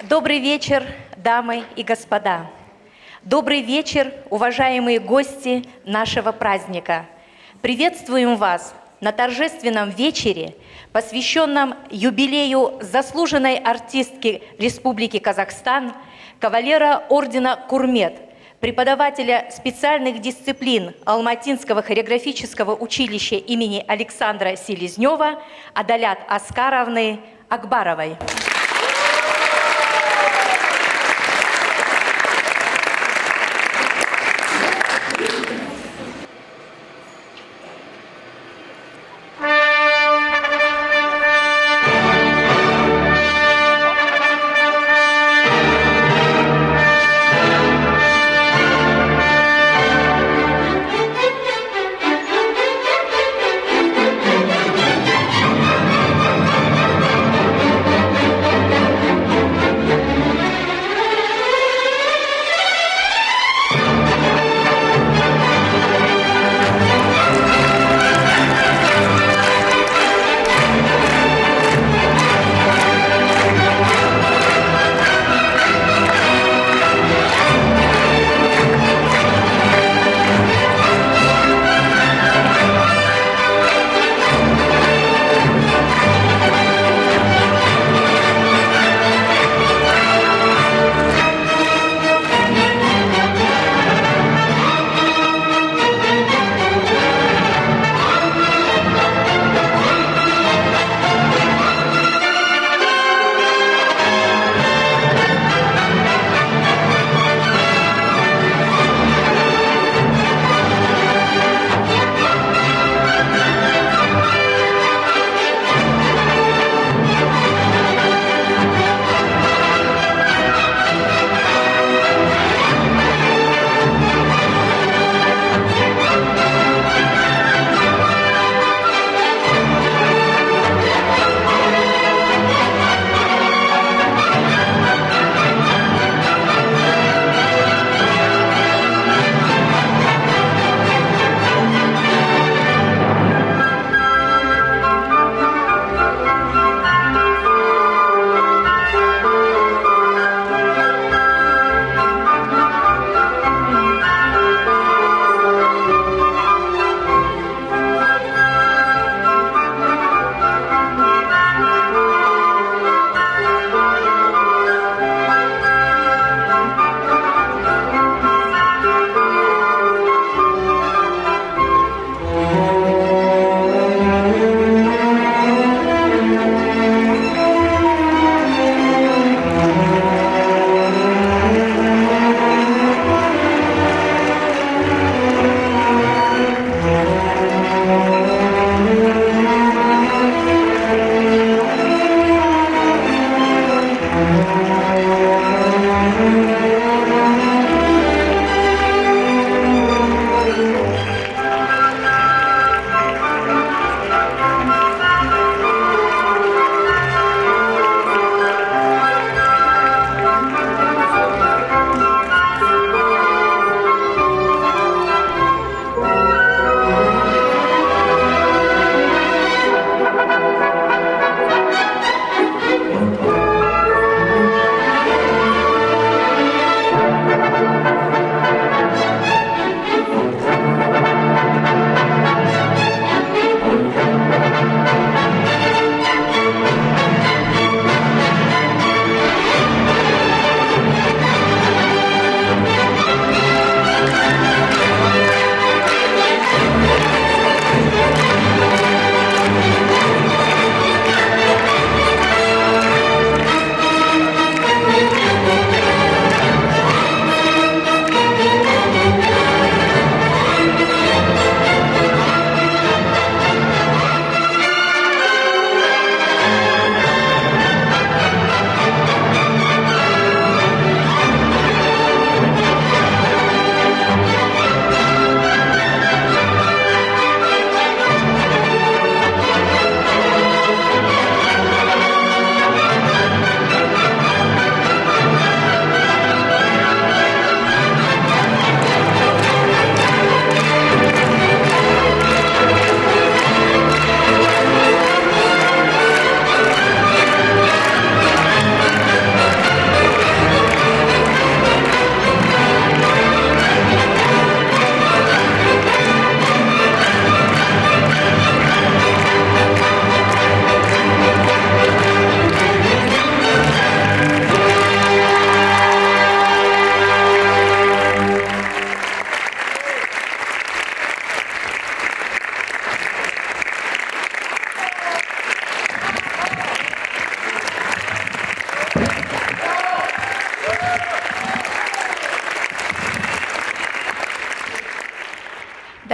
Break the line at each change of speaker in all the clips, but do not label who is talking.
Добрый вечер, дамы и господа. Добрый вечер, уважаемые гости нашего праздника. Приветствуем вас на торжественном вечере, посвященном юбилею заслуженной артистки Республики Казахстан, кавалера ордена Курмет, преподавателя специальных дисциплин Алматинского хореографического училища имени Александра Селезнева Адалят Аскаровны Акбаровой.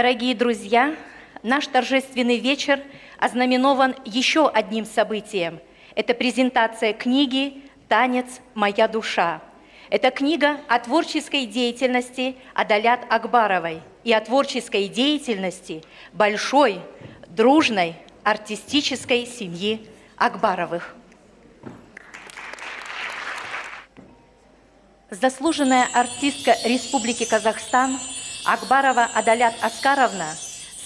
Дорогие друзья, наш торжественный вечер ознаменован еще одним событием. Это презентация книги «Танец. Моя душа». Это книга о творческой деятельности Адалят Акбаровой и о творческой деятельности большой, дружной, артистической семьи Акбаровых. Заслуженная артистка Республики Казахстан Акбарова Адалят Аскаровна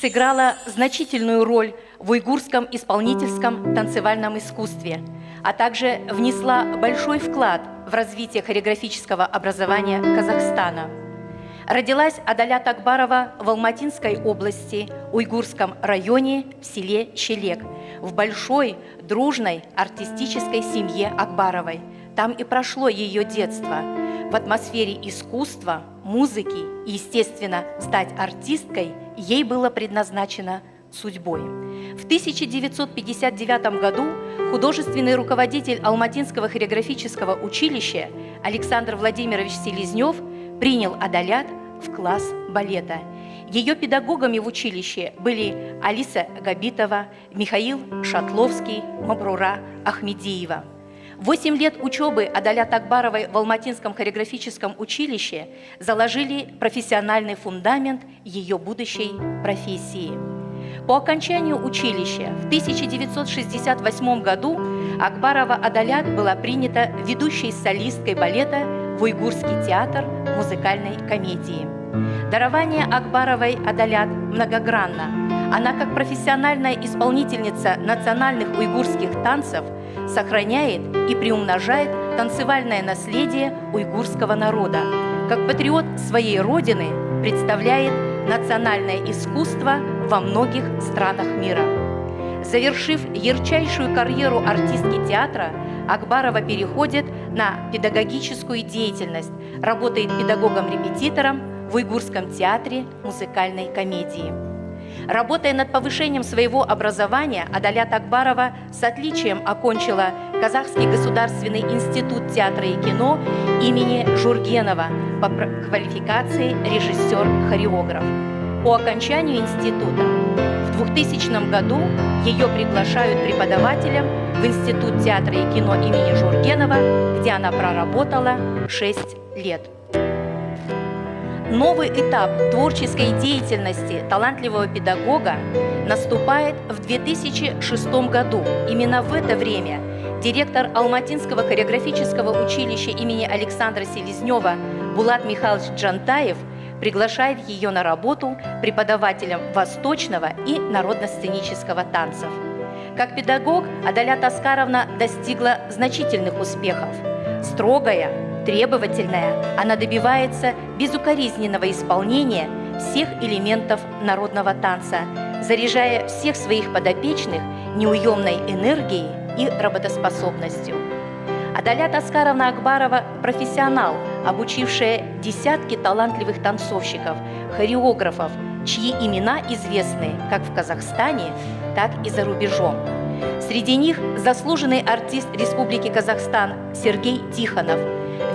сыграла значительную роль в уйгурском исполнительском танцевальном искусстве, а также внесла большой вклад в развитие хореографического образования Казахстана. Родилась Адалят Акбарова в Алматинской области, Уйгурском районе, в селе Челек, в большой, дружной артистической семье Акбаровой. Там и прошло ее детство. В атмосфере искусства, музыки и, естественно, стать артисткой ей было предназначено судьбой. В 1959 году художественный руководитель Алматинского хореографического училища Александр Владимирович Селезнев принял Адалят в класс балета. Ее педагогами в училище были Алиса Габитова, Михаил Шатловский, Мабрура Ахмедиева. 8 лет учебы Адалят Акбаровой в Алматинском хореографическом училище заложили профессиональный фундамент ее будущей профессии. По окончанию училища в 1968 году Акбарова Адалят была принята ведущей солисткой балета в Уйгурский театр музыкальной комедии. Дарование Акбаровой Адалят многогранно. Она, как профессиональная исполнительница национальных уйгурских танцев, сохраняет и приумножает танцевальное наследие уйгурского народа. Как патриот своей родины представляет национальное искусство во многих странах мира. Завершив ярчайшую карьеру артистки театра, Акбарова переходит на педагогическую деятельность, работает педагогом-репетитором в Уйгурском театре музыкальной комедии. Работая над повышением своего образования, Адалят Акбарова с отличием окончила Казахский государственный институт театра и кино имени Жургенова по квалификации режиссер-хореограф. По окончанию института в 2000 году ее приглашают преподавателем в Институт театра и кино имени Жургенова, где она проработала 6 лет. Новый этап творческой деятельности талантливого педагога наступает в 2006 году. Именно в это время директор Алматинского хореографического училища имени Александра Селезнева Булат Михайлович Джантаев приглашает ее на работу преподавателем восточного и народно-сценического танцев. Как педагог Адалят Аскаровна достигла значительных успехов. Строгая, требовательная, она добивается безукоризненного исполнения всех элементов народного танца, заряжая всех своих подопечных неуемной энергией и работоспособностью. Адалят Аскаровна Акбарова – профессионал, обучившая десятки талантливых танцовщиков, хореографов, чьи имена известны как в Казахстане, так и за рубежом. Среди них заслуженный артист Республики Казахстан Сергей Тихонов,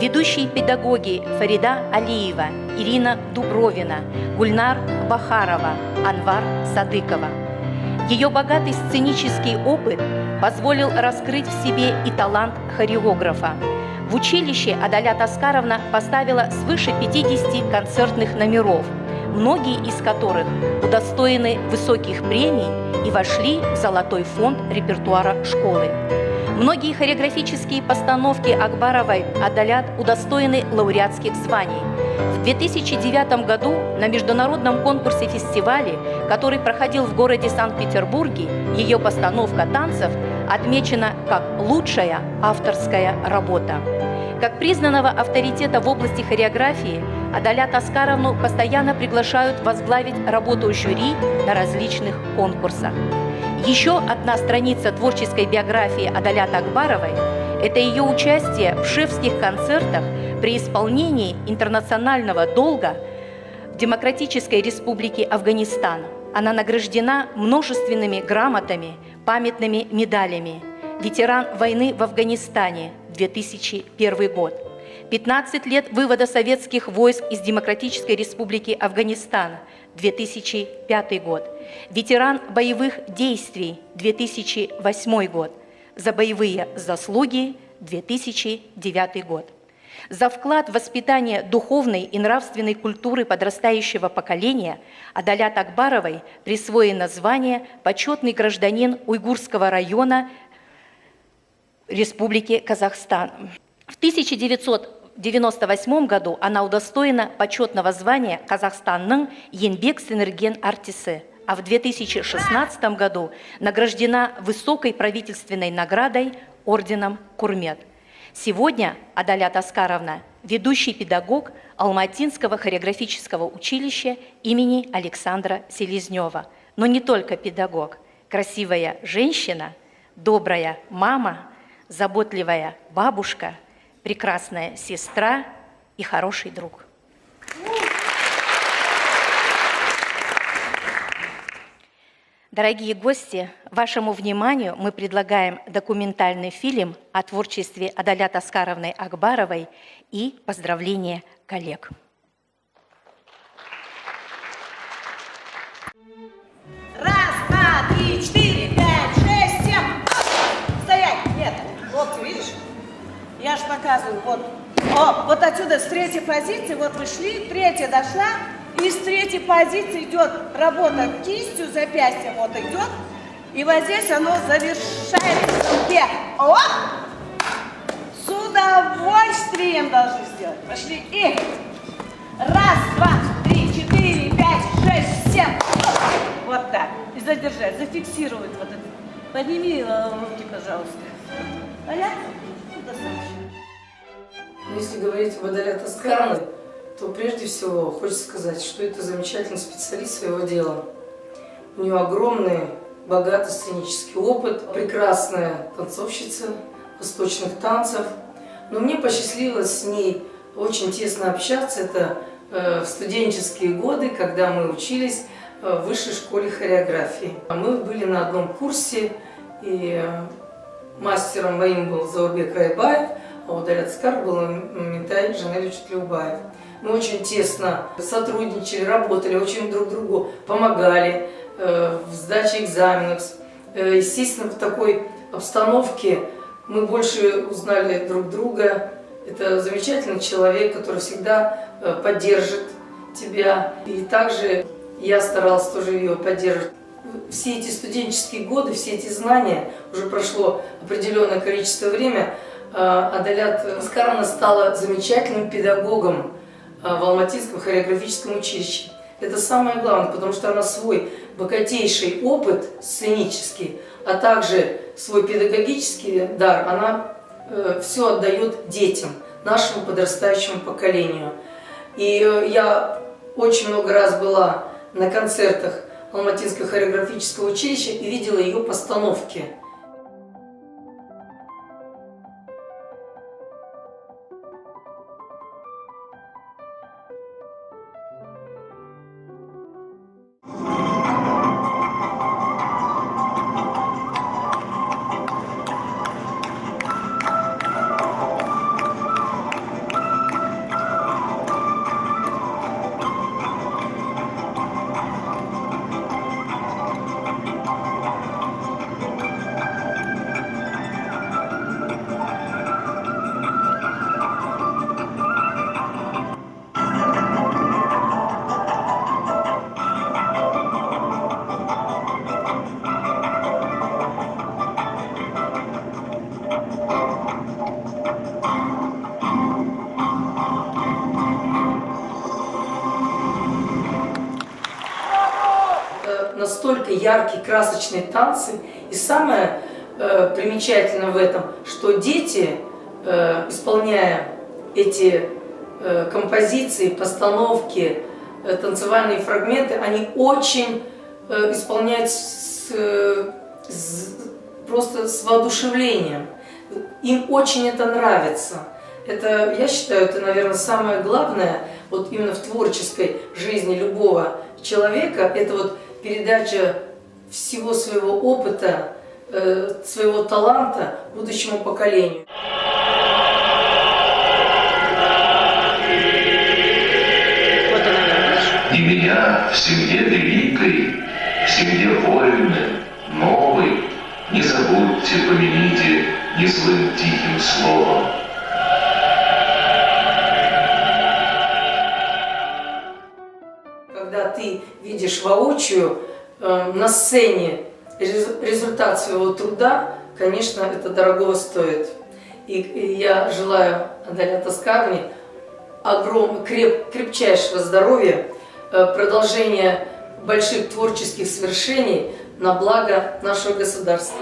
ведущие педагоги Фарида Алиева, Ирина Дубровина, Гульнар Бахарова, Анвар Садыкова. Ее богатый сценический опыт позволил раскрыть в себе и талант хореографа. В училище Адалят Аскаровна поставила свыше 50 концертных номеров, многие из которых удостоены высоких премий и вошли в золотой фонд репертуара школы. Многие хореографические постановки Акбаровой Адалят удостоены лауреатских званий. В 2009 году на международном конкурсе-фестивале, который проходил в городе Санкт-Петербурге, ее постановка танцев отмечена как лучшая авторская работа. Как признанного авторитета в области хореографии, Адалят Аскаровну постоянно приглашают возглавить работу жюри на различных конкурсах. Еще одна страница творческой биографии Адалят Акбаровой – это ее участие в шефских концертах при исполнении интернационального долга в Демократической Республике Афганистан. Она награждена множественными грамотами, памятными медалями. Ветеран войны в Афганистане, 2001 год. 15 лет вывода советских войск из Демократической Республики Афганистан, 2005 год. Ветеран боевых действий, 2008 год. За боевые заслуги, 2009 год. За вклад в воспитание духовной и нравственной культуры подрастающего поколения Адалят Акбаровой присвоено звание «Почетный гражданин Уйгурского района Республики Казахстан». В 1998 году она удостоена почетного звания «Казахстанның еңбек сіңірген артисі», а в 2016 году награждена высокой правительственной наградой орденом Курмет. Сегодня Адалят Аскаровна – ведущий педагог Алматинского хореографического училища имени Александра Селезнева. Но не только педагог, красивая женщина, добрая мама, заботливая бабушка, прекрасная сестра и хороший друг. Дорогие гости, вашему вниманию мы предлагаем документальный фильм о творчестве Адалят Аскаровны Акбаровой и поздравления коллег.
Раз, два, три, четыре, пять, шесть, семь. Стоять! Нет, локти, видишь? Я же показываю, вот. О, вот отсюда с третьей позиции, вот вы шли, третья дошла. И с третьей позиции идет работа кистью, запястьем вот идет. И вот здесь оно завершается в замке. О! С удовольствием должны сделать. Пошли. И раз, два, три, четыре, пять, шесть, семь. Вот так. И задержать, зафиксировать вот это. Подними руки, пожалуйста. Понятно? Достаточно.
Если говорить об Адалят Аскаровне, то прежде всего хочется сказать, что это замечательный специалист своего дела. У нее огромный, богатый сценический опыт, прекрасная танцовщица восточных танцев. Но мне посчастливилось с ней очень тесно общаться. Это в студенческие годы, когда мы учились в высшей школе хореографии. Мы были на одном курсе, и мастером моим был Заурбек Райбаев, а у Адалят Аскаровны был Минтай Жанелевич Тлеубаев. Мы очень тесно сотрудничали, работали, очень друг другу помогали в сдаче экзаменов. Естественно, в такой обстановке мы больше узнали друг друга. Это замечательный человек, который всегда поддержит тебя. И также я старалась тоже ее поддерживать. Все эти студенческие годы, все эти знания, уже прошло определенное количество времени, Адалят Аскаровна стала замечательным педагогом в Алматинском хореографическом училище. Это самое главное, потому что она свой богатейший опыт сценический, а также свой педагогический дар, она все отдает детям, нашему подрастающему поколению. И я очень много раз была на концертах Алматинского хореографического училища и видела ее постановки. Настолько яркие, красочные танцы. И самое примечательное в этом, что дети, исполняя эти композиции, постановки, танцевальные фрагменты, они очень исполняют просто с воодушевлением. Им очень это нравится. Это, я считаю, это, наверное, самое главное вот именно в творческой жизни любого человека. Это вот передача всего своего опыта, своего таланта будущему поколению.
Да, в семье великой, в семье вольной, новой, не забудьте, помяните не злым тихим словом.
Когда ты видишь воочию на сцене результат своего труда, конечно, это дорого стоит. И я желаю Адалят Аскаровне крепчайшего здоровья, продолжения больших творческих свершений на благо нашего государства.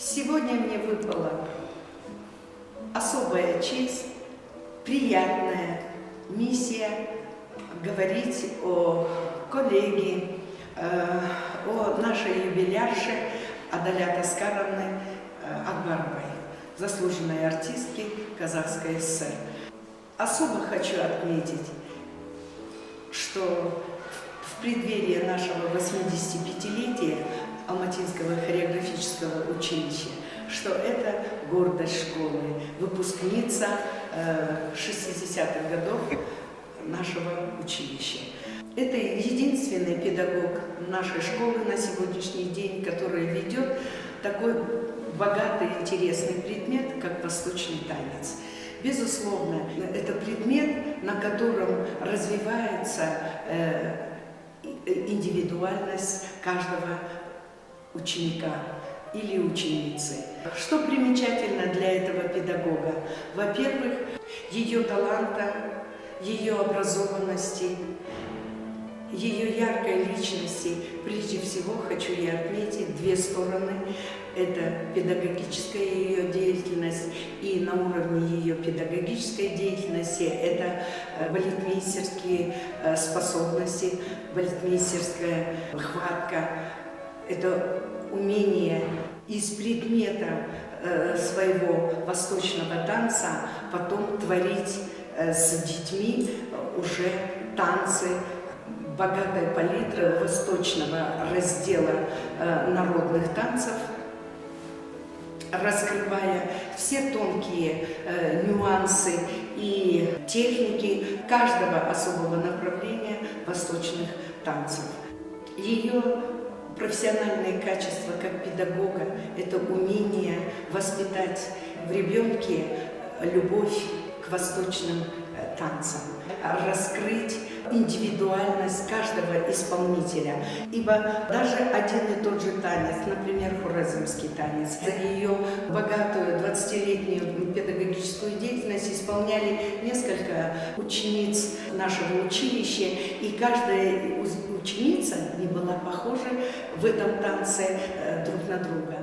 Сегодня мне выпала особая честь, приятная миссия говорить о коллеге, о нашей юбилярше Адалят Аскаровны Акбаровой, заслуженной артистке Казахской ССР. Особо хочу отметить, что в преддверии нашего 85-летия Алматинского хореографического училища, что это гордость школы, выпускница 60-х годов нашего училища. Это единственный педагог нашей школы на сегодняшний день, который ведет такой богатый, интересный предмет, как восточный танец. Безусловно, это предмет, на котором развивается индивидуальность каждого ученика или ученицы. Что примечательно для этого педагога? Во-первых, ее таланта, ее образованности, ее яркой личности. Прежде всего хочу я отметить две стороны. Это педагогическая ее деятельность, и на уровне ее педагогической деятельности это балетмейстерские способности, балетмейстерская хватка. Это умение из предмета своего восточного танца потом творить с детьми уже танцы богатой палитры восточного раздела народных танцев, раскрывая все тонкие нюансы и техники каждого особого направления восточных танцев. Ее профессиональные качества как педагога – это умение воспитать в ребенке любовь к восточным танцам, раскрыть индивидуальность каждого исполнителя. Ибо даже один и тот же танец, например, хорезмский танец, за ее богатую 20-летнюю педагогическую деятельность исполняли несколько учениц нашего училища, и каждая ученица не была похожа в этом танце друг на друга.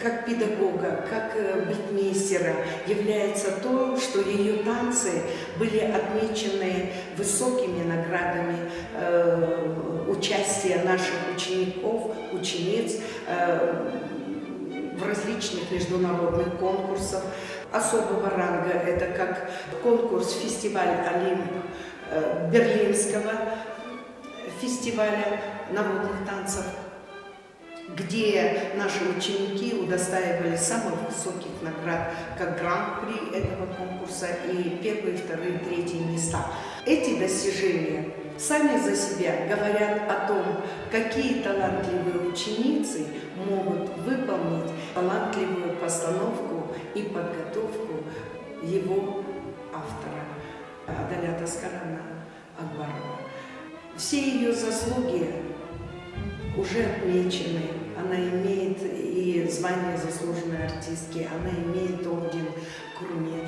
как педагога, как бальетмейстера является то, что ее танцы были отмечены высокими наградами участия наших учеников, учениц в различных международных конкурсах особого ранга. Это как конкурс фестиваль Олимп Берлинского фестиваля народных танцев, где наши ученики удостаивали самых высоких наград, как гран-при этого конкурса и первые, вторые, третьи места. Эти достижения сами за себя говорят о том, какие талантливые ученицы могут выполнить талантливую постановку и подготовку его автора Адалят Аскаровна Акбарова. Все ее заслуги уже отмечены. Она имеет и звание заслуженной артистки, она имеет орден Курмет,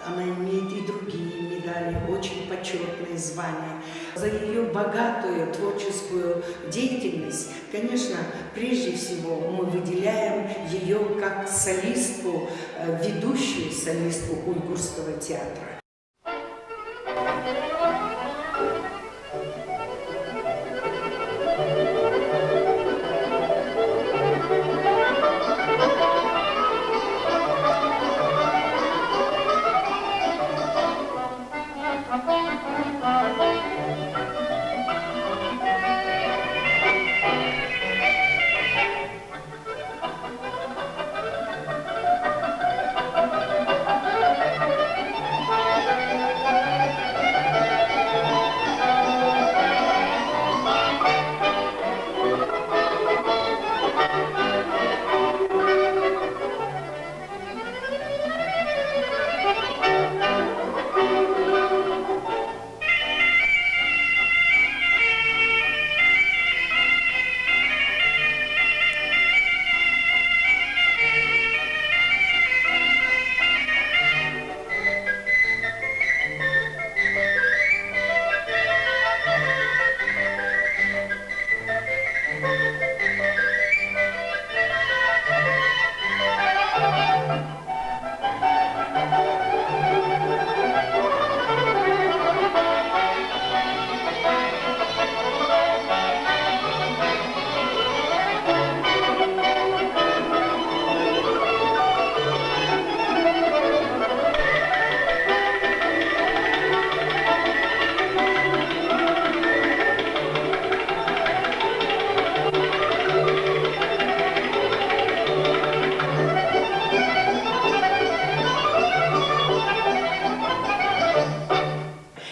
она имеет и другие медали, очень почетные звания. За ее богатую творческую деятельность, конечно, прежде всего мы выделяем ее как солистку, ведущую солистку Уйгурского театра.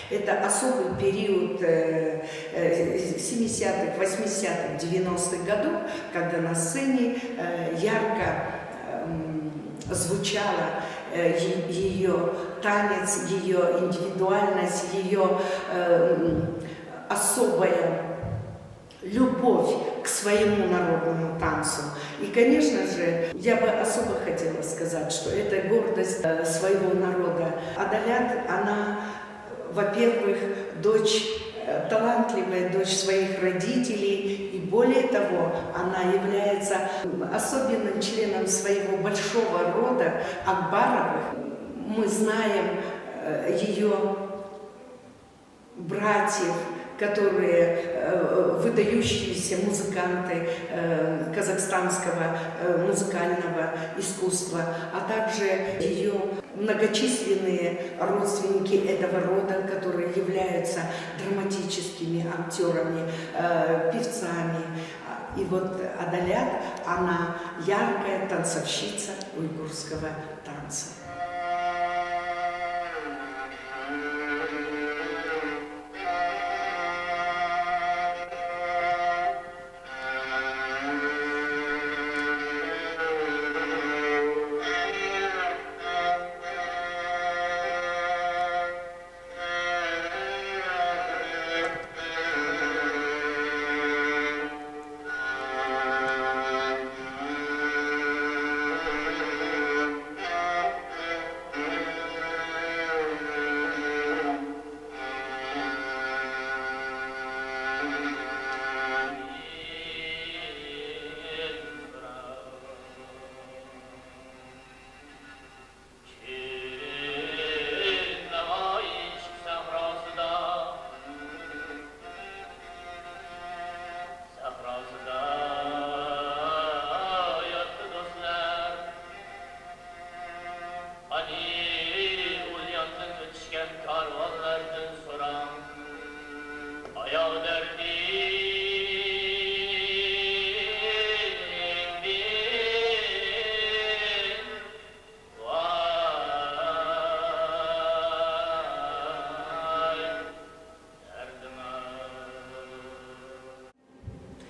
Это особый период 70-х, 80-х, 90-х годов, когда на сцене ярко звучала ее танец, ее индивидуальность, ее особая любовь к своему народному танцу. И, конечно же, я бы особо хотела сказать, что это гордость своего народа. Адалят, она, во-первых, дочь, талантливая дочь своих родителей, и более того, она является особенным членом своего большого рода Акбаровых. Мы знаем ее братьев, которые выдающиеся музыканты казахстанского музыкального искусства, а также ее многочисленные родственники этого рода, которые являются драматическими актерами, певцами. И вот Адалят, она яркая танцовщица уйгурского танца.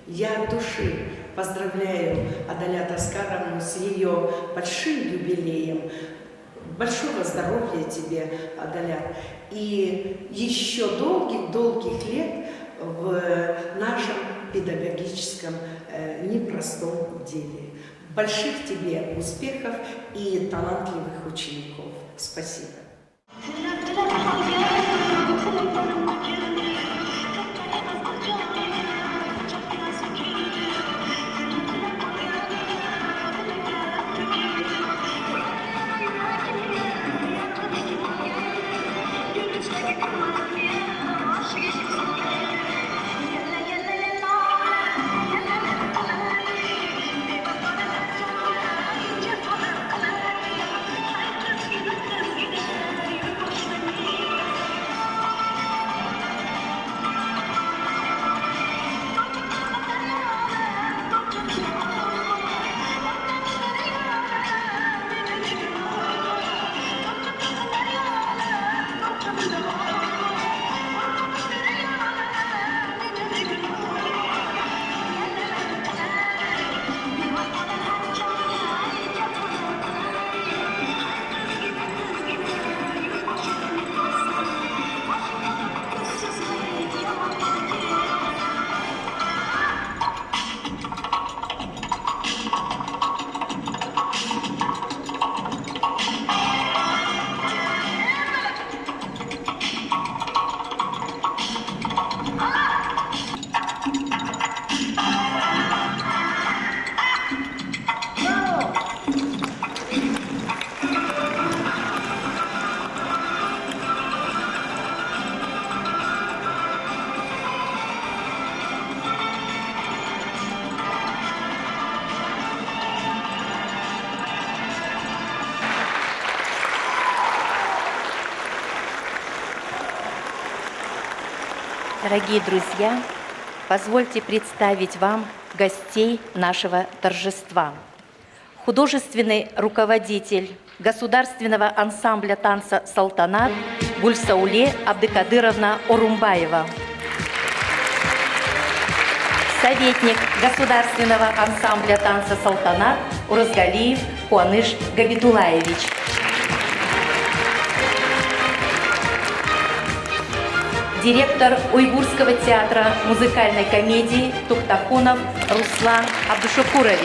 Я от души поздравляю Адалят Аскаровну с ее большим юбилеем. Большого здоровья тебе, Адалят. И еще долгих-долгих лет в нашем педагогическом непростом деле. Больших тебе успехов и талантливых учеников. Спасибо.
Дорогие друзья, позвольте представить вам гостей нашего торжества. Художественный руководитель Государственного ансамбля танца «Салтанат» Гульсауле Абдыкадыровна Орумбаева. Советник Государственного ансамбля танца «Салтанат» Уразгалиев Куаныш Габидулаевич. Директор Уйгурского театра музыкальной комедии Тухтахунов Руслан Абдушукурович.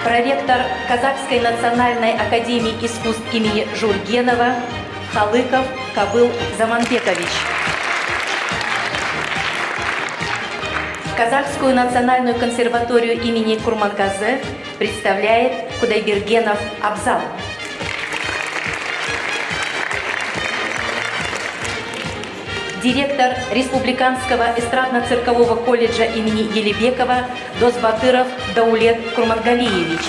Проректор Казахской национальной академии искусств имени Жургенова Халыков Кабыл Заманбекович. Казахскую национальную консерваторию имени Курмангазы представляет Кудайбергенов Абзал. Директор Республиканского эстрадно-циркового колледжа имени Елебекова Досбатыров Даулет Курмангалиевич.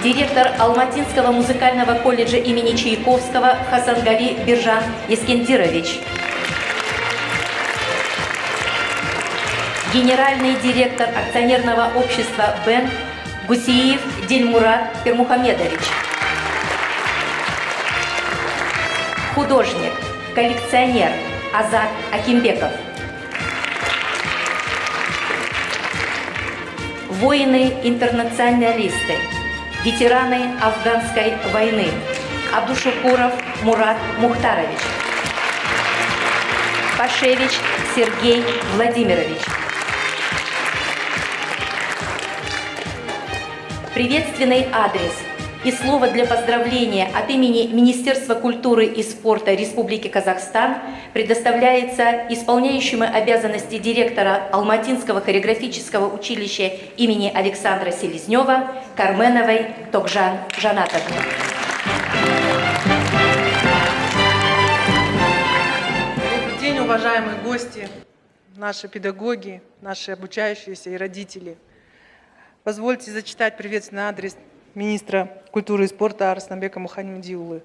Директор Алматинского музыкального колледжа имени Чайковского Хасангали Биржан Ескендирович. Генеральный директор акционерного общества «Бен» Гусиев Дельмурат Пермухамедович. Художник, коллекционер Азат Акимбеков. Воины-интернационалисты, ветераны афганской войны Абдушукуров Мурат Мухтарович. Пашевич Сергей Владимирович. Приветственный адрес и слово для поздравления от имени Министерства культуры и спорта Республики Казахстан предоставляется исполняющему обязанности директора Алматинского хореографического училища имени Александра Селезнева Карменовой Токжан Жанатовне.
Добрый день, уважаемые гости, наши педагоги, наши обучающиеся и родители. Позвольте зачитать приветственный адрес министра культуры и спорта Арыстанбека Муханимдиулы.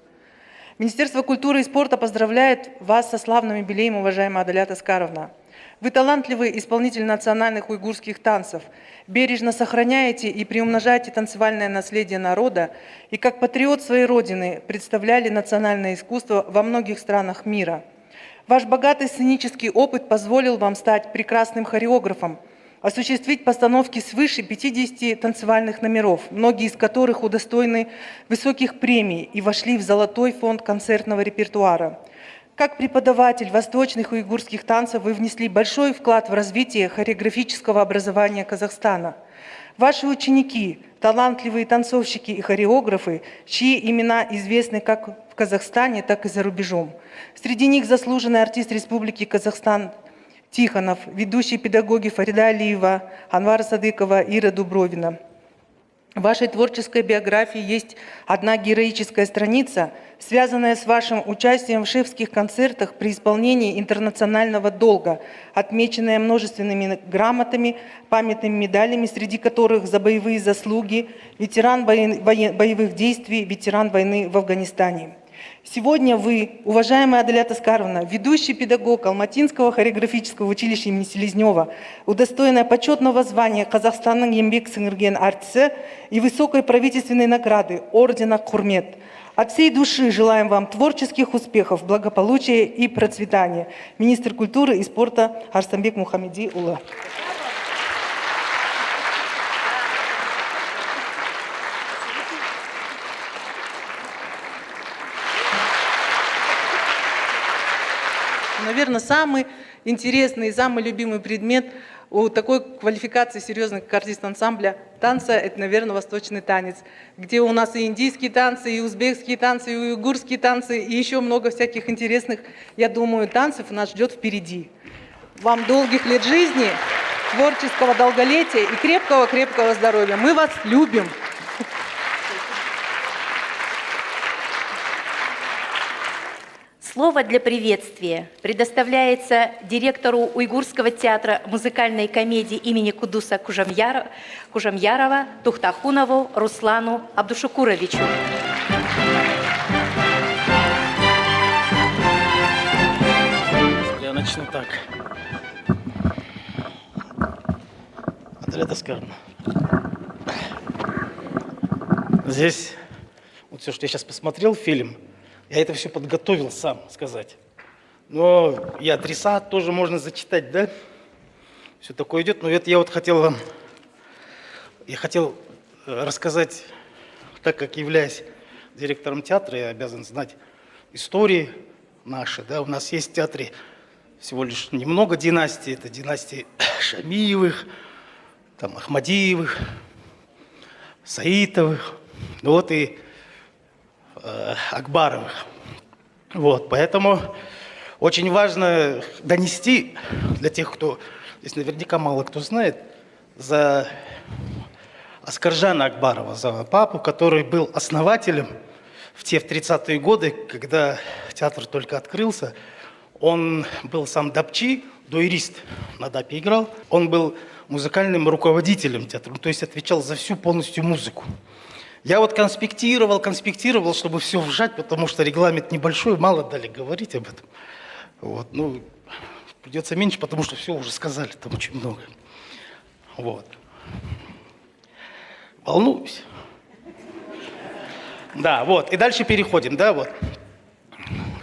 Министерство культуры и спорта поздравляет вас со славным юбилеем, уважаемая Адалят Аскаровна. Вы талантливый исполнитель национальных уйгурских танцев, бережно сохраняете и приумножаете танцевальное наследие народа и как патриот своей родины представляли национальное искусство во многих странах мира. Ваш богатый сценический опыт позволил вам стать прекрасным хореографом, осуществить постановки свыше 50 танцевальных номеров, многие из которых удостоены высоких премий и вошли в золотой фонд концертного репертуара. Как преподаватель восточных и уйгурских танцев вы внесли большой вклад в развитие хореографического образования Казахстана. Ваши ученики – талантливые танцовщики и хореографы, чьи имена известны как в Казахстане, так и за рубежом. Среди них заслуженный артист Республики Казахстан Тихонов, ведущие педагоги Фарида Алиева, Анвара Садыкова, Ира Дубровина. В вашей творческой биографии есть одна героическая страница, связанная с вашим участием в шефских концертах при исполнении интернационального долга, отмеченная множественными грамотами, памятными медалями, среди которых за боевые заслуги, ветеран боевых действий, ветеран войны в Афганистане. Сегодня вы, уважаемая Адалят Аскаровна, ведущий педагог Алматинского хореографического училища имени Селезнева, удостоенная почетного звания Казахстанның еңбек сіңірген артисі и высокой правительственной награды ордена Курмет. От всей души желаем вам творческих успехов, благополучия и процветания. Министр культуры и спорта Арыстанбек Мухаммедиұлы. Наверное, самый интересный и самый любимый предмет у такой квалификации серьезной, как артист ансамбля танца, это, наверное, восточный танец, где у нас и индийские танцы, и узбекские танцы, и уйгурские танцы, и еще много всяких интересных, я думаю, танцев нас ждет впереди. Вам долгих лет жизни, творческого долголетия и крепкого-крепкого здоровья. Мы вас любим.
Слово для приветствия предоставляется директору Уйгурского театра музыкальной комедии имени Кудуса Кужамьярова Тухтахунову Руслану Абдушукуровичу.
Я начну так. Адалят Аскаровна. Здесь, вот все, что я сейчас посмотрел фильм, я это все подготовил сам сказать. Но и адреса тоже можно зачитать, да? Все такое идет. Но это я вот хотел вам... Я хотел рассказать, так как являюсь директором театра, я обязан знать истории наши, да? У нас есть в театре всего лишь немного династий. Это династии Шамиевых, там, Ахмадиевых, Саитовых, ну вот и Акбаровых. Вот, поэтому очень важно донести для тех, кто, здесь наверняка мало кто знает, за Аскаржана Акбарова, за папу, который был основателем в те 30-е годы, когда театр только открылся. Он был сам дапчи, дуэрист на дапе играл. Он был музыкальным руководителем театра, то есть отвечал за всю полностью музыку. Я вот конспектировал, чтобы все вжать, потому что регламент небольшой, мало дали говорить об этом. Вот, ну, придется меньше, потому что все уже сказали, там очень много. Вот. Волнуюсь. Да, вот, и дальше переходим, да, вот.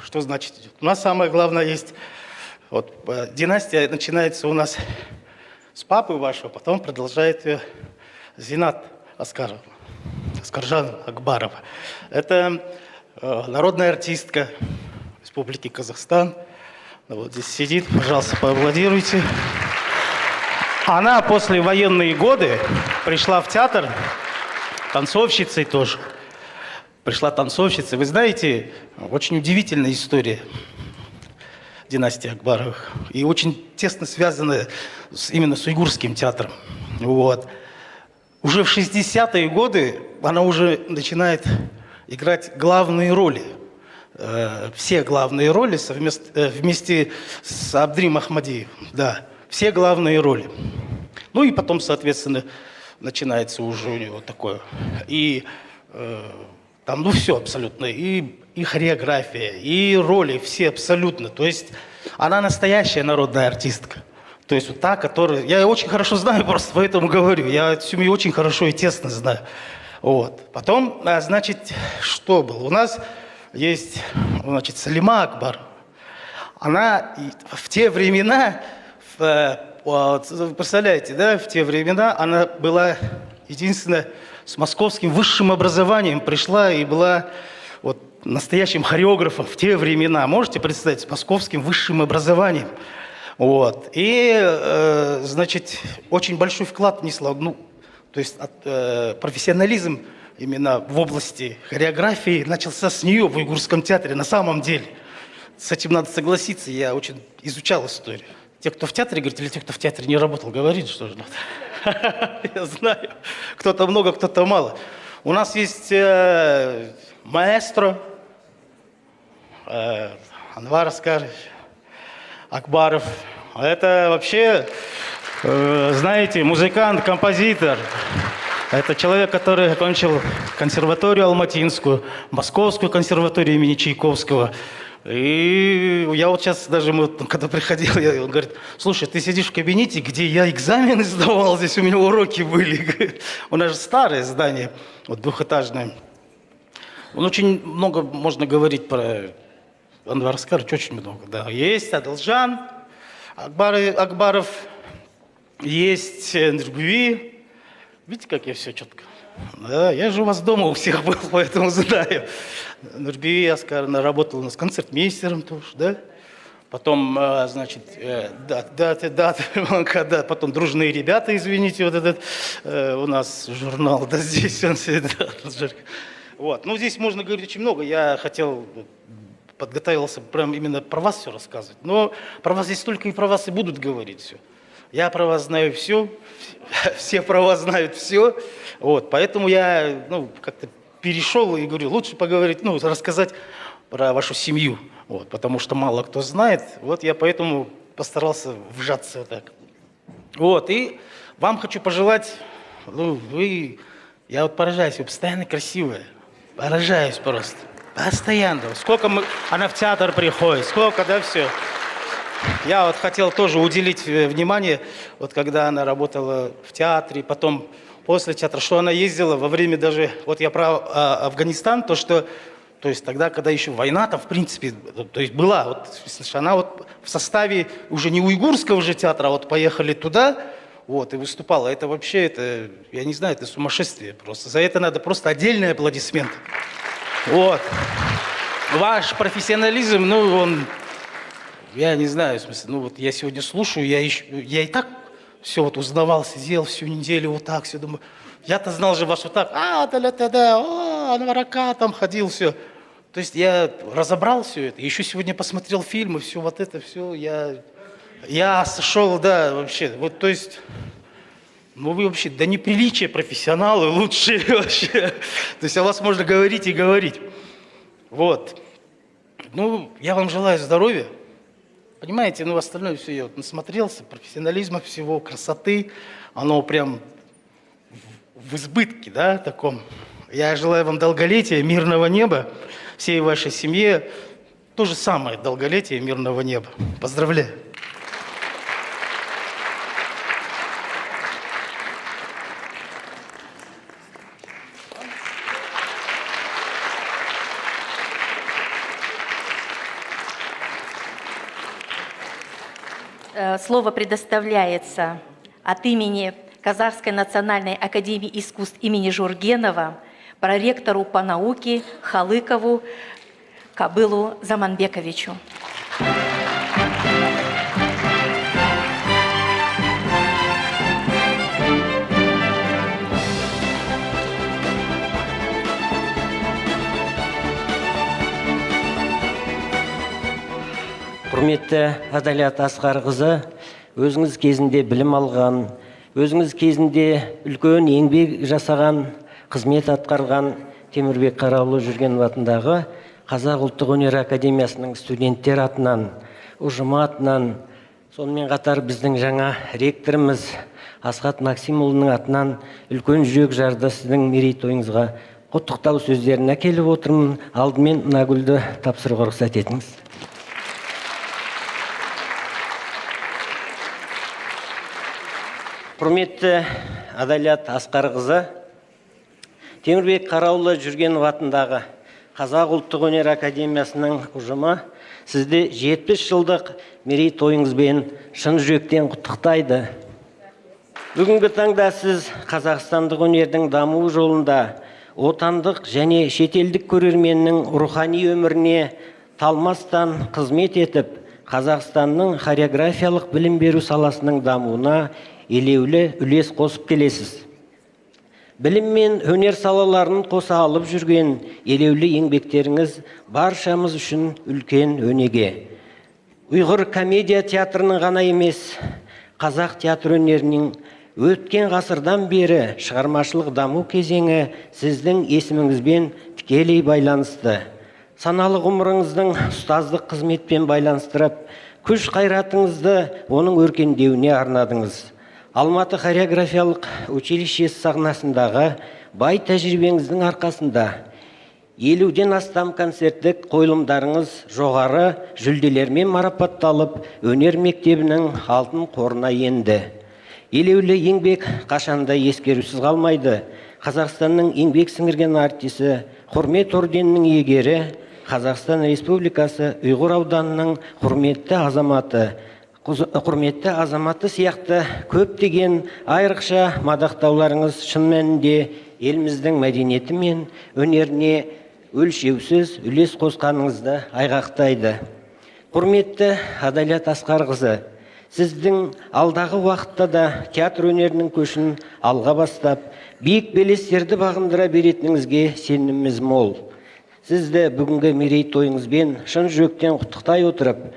Что значит идет? У нас самое главное есть, вот, династия начинается у нас с папы вашего, потом продолжает ее Зинат Аскарова. Аскаржан Акбарова. Это народная артистка Республики Казахстан. Вот здесь сидит, пожалуйста, поаплодируйте. Она после военные годы пришла в театр танцовщицей тоже. Пришла танцовщицей. Вы знаете, очень удивительная история династии Акбаровых. И очень тесно связанная именно с уйгурским театром. Вот. Уже в 60-е годы она уже начинает играть главные роли. Все главные роли вместе с Абдрим Ахмадиевым. Да, все главные роли. Ну и потом, соответственно, начинается уже у него такое. И там, ну все абсолютно. И хореография, и роли все абсолютно. То есть она настоящая народная артистка. То есть вот та, которая... Я ее очень хорошо знаю, просто поэтому говорю. Я эту семью очень хорошо и тесно знаю. Вот. Потом, значит, что было? У нас есть, значит, Салима Акбар. Она в те времена, представляете, да, в те времена она была единственная с московским высшим образованием, пришла и была вот настоящим хореографом в те времена. Можете представить, с московским высшим образованием. Вот. И, значит, очень большой вклад внесла, ну, то есть профессионализм именно в области хореографии начался с нее в Уйгурском театре на самом деле. С этим надо согласиться, я очень изучал историю. Те, кто в театре, говорит, или те, кто в театре не работал, говорит, что же. Я знаю, кто-то много, кто-то мало. У нас есть маэстро, Анвар Аскарович Акбаров. Это вообще, знаете, музыкант, композитор. Это человек, который окончил консерваторию Алматинскую, Московскую консерваторию имени Чайковского. И я вот сейчас даже, когда приходил, он говорит, слушай, ты сидишь в кабинете, где я экзамены сдавал, здесь у меня уроки были. У нас же старое здание, вот двухэтажное. Он очень много, можно говорить про Анвар Аскарович, очень много, да. Есть Адылжан Акбаров, есть Нурбуи. Видите, как я все четко? Да, я же у вас дома у всех был, поэтому знаю. Нурбуи Аскаровна работала у нас концертмейстером тоже, да? Потом, значит, да, потом «Дружные ребята», извините, вот этот у нас журнал, да, здесь он всегда. Вот, ну, здесь можно говорить очень много. Я хотел, подготовился прям именно про вас все рассказывать. Но про вас здесь только и про вас и будут говорить все. Я про вас знаю все, все про вас знают все. Вот, поэтому я, ну, как-то перешел и говорю, лучше поговорить, ну, рассказать про вашу семью. Вот, потому что мало кто знает. Вот я поэтому постарался вжаться вот так. Вот, и вам хочу пожелать, ну, я вот поражаюсь, вы постоянно красивая. Поражаюсь просто. Постоянно. Сколько она в театр приходит, сколько, да, все. Я вот хотел тоже уделить внимание, вот когда она работала в театре, потом после театра, что она ездила во время даже, вот я про Афганистан, то есть тогда, когда еще война там, в принципе, то есть была, вот, она вот в составе уже не уйгурского же театра, а вот поехали туда, вот, и выступала. Это вообще, это, я не знаю, это сумасшествие просто. За это надо просто отдельные аплодисменты. Вот. Ваш профессионализм, ну, он, я не знаю, в смысле, ну, вот я сегодня слушаю, я и так все вот узнавал, сидел всю неделю вот так, все думаю. Я-то знал же вас вот так, Анварака, там ходил, все. То есть я разобрал все это, еще сегодня посмотрел фильмы, все вот это, все, я сошел, да, вообще, вот, то есть, ну, вы вообще до неприличия профессионалы лучшие вообще. То есть о вас можно говорить и говорить. Вот. Ну, я вам желаю здоровья. Понимаете, ну, остальное все, я вот насмотрелся, профессионализма всего, красоты, оно прям в избытке, да, таком. Я желаю вам долголетия, мирного неба, всей вашей семье. То же самое, долголетие, мирного неба. Поздравляю.
Слово предоставляется от имени Казахской национальной академии искусств имени Жургенова проректору по науке Халыкову Кабылу Заманбековичу.
Құрметті Адалят Асқарқызы, өзіңіз кезінде білім алған, өзіңіз кезінде үлкен еңбек жасаған, қызмет атқарған Темірбек Қараұлы Жүргенов атындағы Қазақ ұлттық өнер академиясының студенттер атынан, ұжымы атынан, сонымен қатар біздің жаңа ректорымыз Асхат Максимұлының атынан үлкен жүрек жарды сіздің мерейтойыңызға құттықтау сөздерін әкеліп отырмын. Алдымен мына гүлді тапсыруға рұқсат етіңіз. Құрметті Адалят Асқарқызы, Темірбек Қараұлы Жүргенов атындағы Қазақ ұлттық өнер академиясының ұжымы сізді 70 жылдық мерейтойыңызбен шын жүректен құттықтайды. Бүгінгі таңда сіз қазақстандық өнердің дамуы жолында отандық және шетелдік көрерменнің рухани өміріне талмастан қызмет етіп, Қазақстанның хореографиялық білім беру саласының дамуына елеулі үлес қосып келесіз. Білім мен өнер салаларын қоса алып жүрген елеулі еңбектеріңіз баршамыз үшін үлкен өнеге. Ұйғыр комедия театрының ғана емес, қазақ театр өнерінің өткен ғасырдан бері шығармашылық даму кезеңі сіздің есіміңізбен тікелей байланысты. Саналы ғұмырыңыздың ұстаздық қызметпен байланыстырып, күш қайратыңызды оның өркендеуіне арнадыңыз. Алматы хореографиялық училищесі сахнасындағы бай тәжірибеңіздің арқасында 50-ден астам концерттік қойылымдарыңыз жоғары жүлделермен марапатталып, өнер мектебінің алтын қорына енді. Елеулі еңбек қашанда ескерусіз қалмайды. Қазақстанның еңбек сіңірген артисі, құрмет орденінің иегері, Қазақстан Республикасы Ұйғыр ауданының құрметті азаматы сияқты көптеген айрықша мадақтауларыңыз шын мәнінде еліміздің мәдениеті мен өнеріне өлшеусіз үлес қосқаныңызды айғақтайды. Құрметті Адалят Асқарқызы, сіздің алдағы уақытта да театр өнерінің көшін алға бастап, биік белестерді бағындыра беретініңізге сеніміміз мол. Сізді бүгінгі мерейтойыңызбен шын жүректен құттықтай отырып,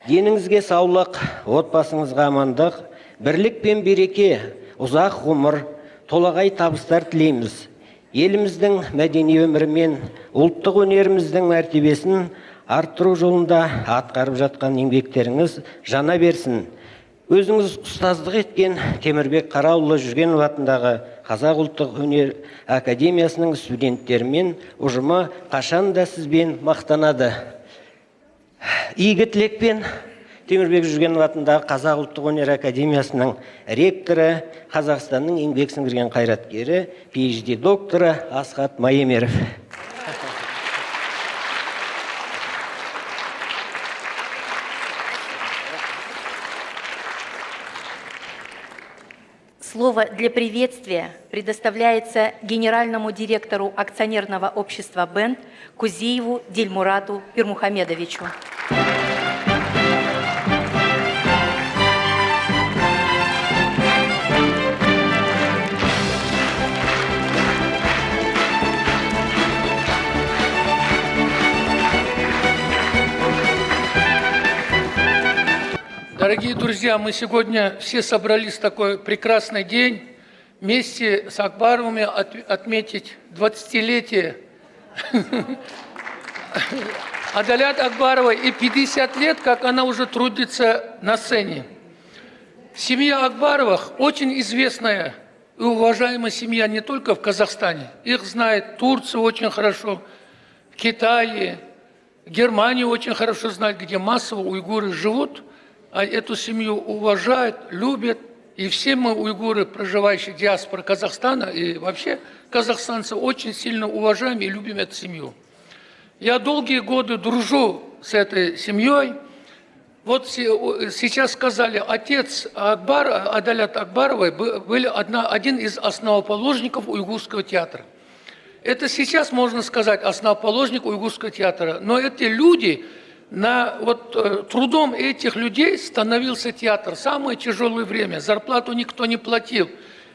деніңізге саулық, отбасыңызға амандық, бірлік пен береке, ұзақ ғұмыр, толағай табыстар тілейміз. Еліміздің мәдени өмірі мен ұлттық өнеріміздің мәртебесін арттыру жолында атқарып жатқан еңбектеріңіз жана берсін. Өзіңіз ұстаздық еткен Темірбек Қараұлы Жүргенов атындағы Қазақ ұлттық өнер академиясының студенттері мен ұжымы қашан да сізбен мақтанады. Игі тілекпен Темірбек Жүргенов атындағы Қазақ ұлттық өнер академиясының ректоры, Қазақстанның еңбек сіңірген қайраткері, PhD докторы Асхат Майемеров.
Слово для приветствия предоставляется генеральному директору акционерного общества «Бенд» Кузиеву Дильмурату Пирмухамедовичу.
Дорогие друзья, мы сегодня все собрались в такой прекрасный день вместе с Акбаровыми отметить 20-летие Адалят Акбаровой и 50 лет, как она уже трудится на сцене. Семья Акбаровых очень известная и уважаемая семья не только в Казахстане. Их знает Турция очень хорошо, в Китае, Германию очень хорошо знает, где массово уйгуры живут. А эту семью уважают, любят. И все мы, уйгуры, проживающие в диаспоре Казахстана, и вообще казахстанцы, очень сильно уважаем и любим эту семью. Я долгие годы дружу с этой семьей. Вот сейчас сказали, отец Адалят Акбаровой был один из основоположников уйгурского театра. Это сейчас, можно сказать, основоположник уйгурского театра. Но эти люди... трудом этих людей становился театр. Самое тяжелое время. Зарплату никто не платил.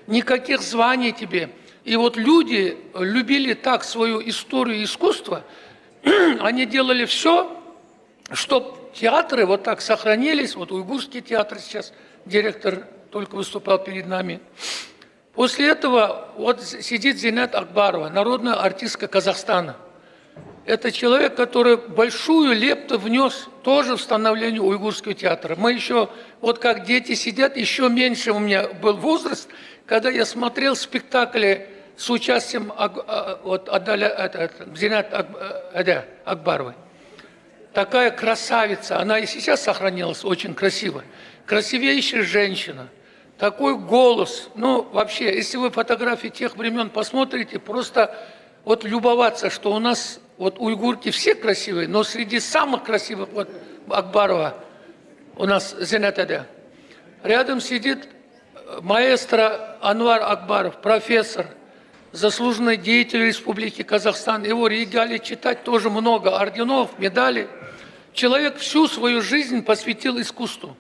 Никаких званий тебе. И вот люди любили так свою историю и искусство. Они делали все, чтобы театры вот так сохранились. Вот уйгурский театр сейчас, директор только выступал перед нами. После этого вот сидит Зинат Акбарова, народная артистка Казахстана. Это человек, который большую лепту внес тоже в становление уйгурского театра. Мы еще, вот как дети сидят, еще меньше у меня был возраст, когда я смотрел спектакли с участием Зинат Акбаровой. Такая красавица, она и сейчас сохранилась очень красиво. Красивейшая женщина, такой голос. Ну, вообще, если вы фотографии тех времен посмотрите, просто вот любоваться, что у нас вот уйгурки все красивые, но среди самых красивых, вот Акбарова, у нас Зенетеде. Рядом сидит маэстро Анвар Акбаров, профессор, заслуженный деятель Республики Казахстан. Его регалии читать тоже много, орденов, медалей. Человек всю свою жизнь посвятил искусству.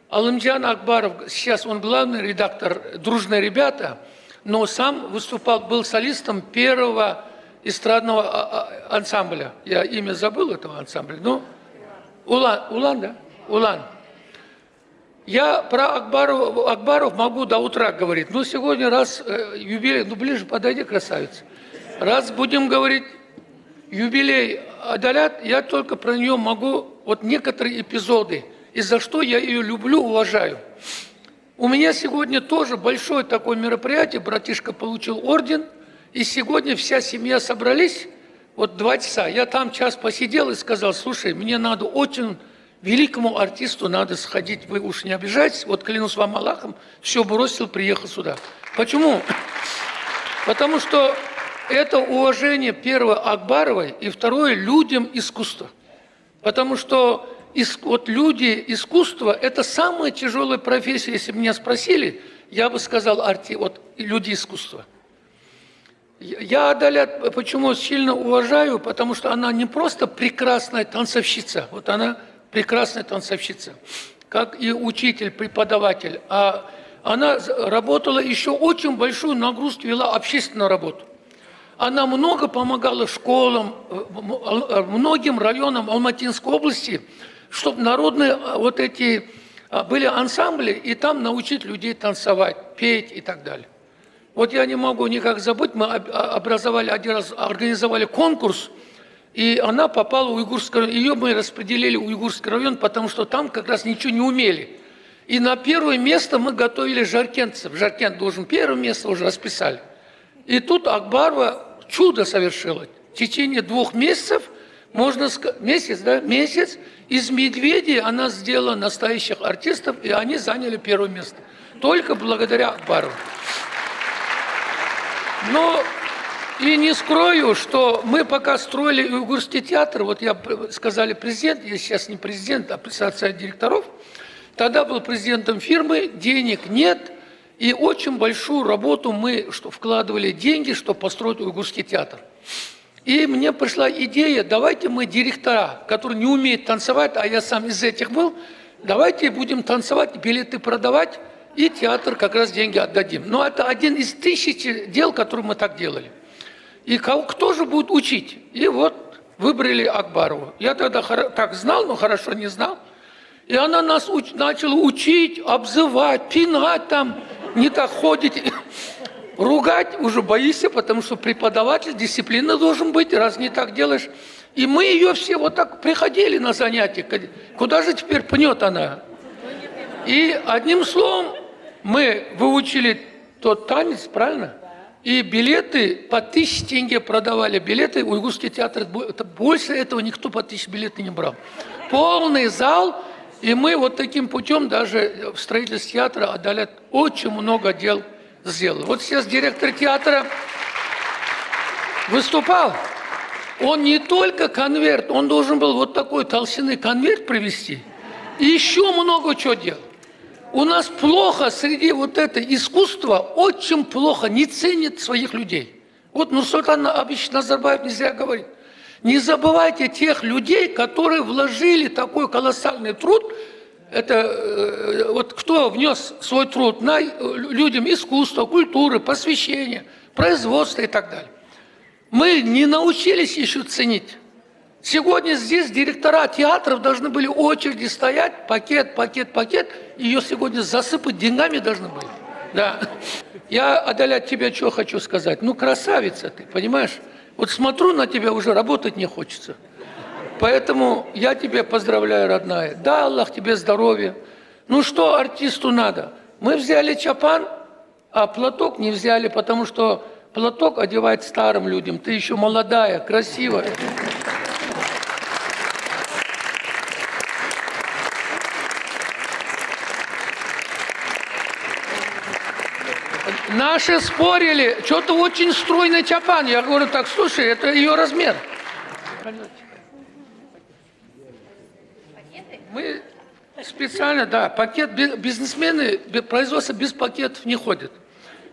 Алымджан Акбаров, сейчас он главный редактор «Дружные ребята», но сам выступал, был солистом первого эстрадного ансамбля. Я имя забыл этого ансамбля, но Улан, да? Улан. Я про Акбаров могу до утра говорить, но сегодня раз юбилей, ну ближе подойди, красавица. Раз будем говорить юбилей Адалят, я только про нее могу вот некоторые эпизоды, и за что я ее люблю, уважаю. У меня сегодня тоже большое такое мероприятие, братишка получил орден, и сегодня вся семья собрались, вот 2 часа. Я там час посидел и сказал: слушай, мне надо очень великому артисту надо сходить, вы уж не обижайтесь, вот клянусь вам Аллахом, все бросил, приехал сюда. Почему? Потому что это уважение, первое, Акбаровой, и второе, людям искусства. Потому что вот люди искусства – это самая тяжелая профессия. Если бы меня спросили, я бы сказал вот, люди искусства. Я Адалят почему сильно уважаю, потому что она не просто прекрасная танцовщица, вот она прекрасная танцовщица, как и учитель, преподаватель, а она работала еще очень большую нагрузку, вела общественную работу. Она много помогала школам, многим районам Алматинской области, чтобы народные вот эти были ансамбли, и там научить людей танцевать, петь и так далее. Вот я не могу никак забыть, мы образовали один раз, организовали конкурс, и она попала в Уйгурский район. Ее мы распределили в Уйгурский район, потому что там как раз ничего не умели. И на первое место мы готовили жаркентцев. Жаркент должен первое место уже расписали. И тут Акбарова чудо совершила. В течение 2 месяцев, можно сказать, месяц, из медведей она сделала настоящих артистов, и они заняли первое место. Только благодаря Акбарову. Но и не скрою, что мы пока строили Уйгурский театр, вот я сказали президент, я сейчас не президент, а ассоциация директоров, тогда был президентом фирмы, денег нет, и очень большую работу мы вкладывали деньги, чтобы построить Уйгурский театр. И мне пришла идея, давайте мы директора, которые не умеют танцевать, а я сам из этих был, давайте будем танцевать, билеты продавать, и театр как раз деньги отдадим. Но это один из 1000 дел, которые мы так делали. И кто же будет учить? И вот выбрали Акбарову. Я тогда так знал, но хорошо не знал. И она нас начала учить, обзывать, пинать там, не так ходить. Ругать уже боишься, потому что преподаватель, дисциплина должен быть, раз не так делаешь. И мы ее все вот так приходили на занятия. Куда же теперь пнет она? И одним словом, мы выучили тот танец, правильно? И билеты по 1000 тенге продавали. Билеты в Уйгурский театр, больше этого никто по 1000 билетов не брал. Полный зал, и мы вот таким путем даже в строительстве театра Адалят очень много дел сделал. Вот сейчас директор театра выступал. Он не только конверт, он должен был вот такой толщины конверт привезти. И еще много чего делал. У нас плохо среди вот этого искусства, очень плохо, не ценят своих людей. Вот Нурсултан Абишевич Назарбаев не зря говорит. Не забывайте тех людей, которые вложили такой колоссальный труд. Это вот кто внес свой труд на людям искусства, культуры, посвящения, производства и так далее. Мы не научились еще ценить. Сегодня здесь директора театров должны были очереди стоять, пакет, ее сегодня засыпать деньгами должны были. Да. Я, Адалят, тебе что хочу сказать. Ну, красавица ты, понимаешь? Вот смотрю на тебя, уже работать не хочется. Поэтому я тебя поздравляю, родная. Да, Аллах тебе здоровья. Ну, что артисту надо? Мы взяли чапан, а платок не взяли, потому что платок одевает старым людям. Ты еще молодая, красивая. Наши спорили, что-то очень стройный чапан. Я говорю, так, слушай, это ее размер. Мы специально, да, пакет, бизнесмены, производство без пакетов не ходят.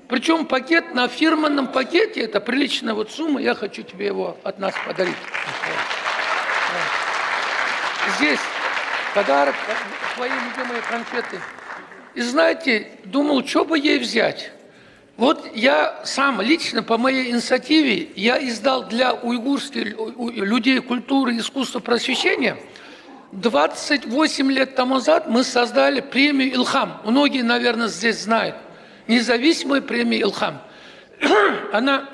Причем пакет на фирменном пакете, это приличная вот сумма, я хочу тебе его от нас подарить. Здесь подарок, твои любимые конфеты. И знаете, думал, что бы ей взять. Вот я сам лично по моей инициативе, я издал для уйгурских людей культуры, искусства, просвещения. 28 лет тому назад мы создали премию «Илхам». Многие, наверное, здесь знают. Независимая премия «Илхам». Она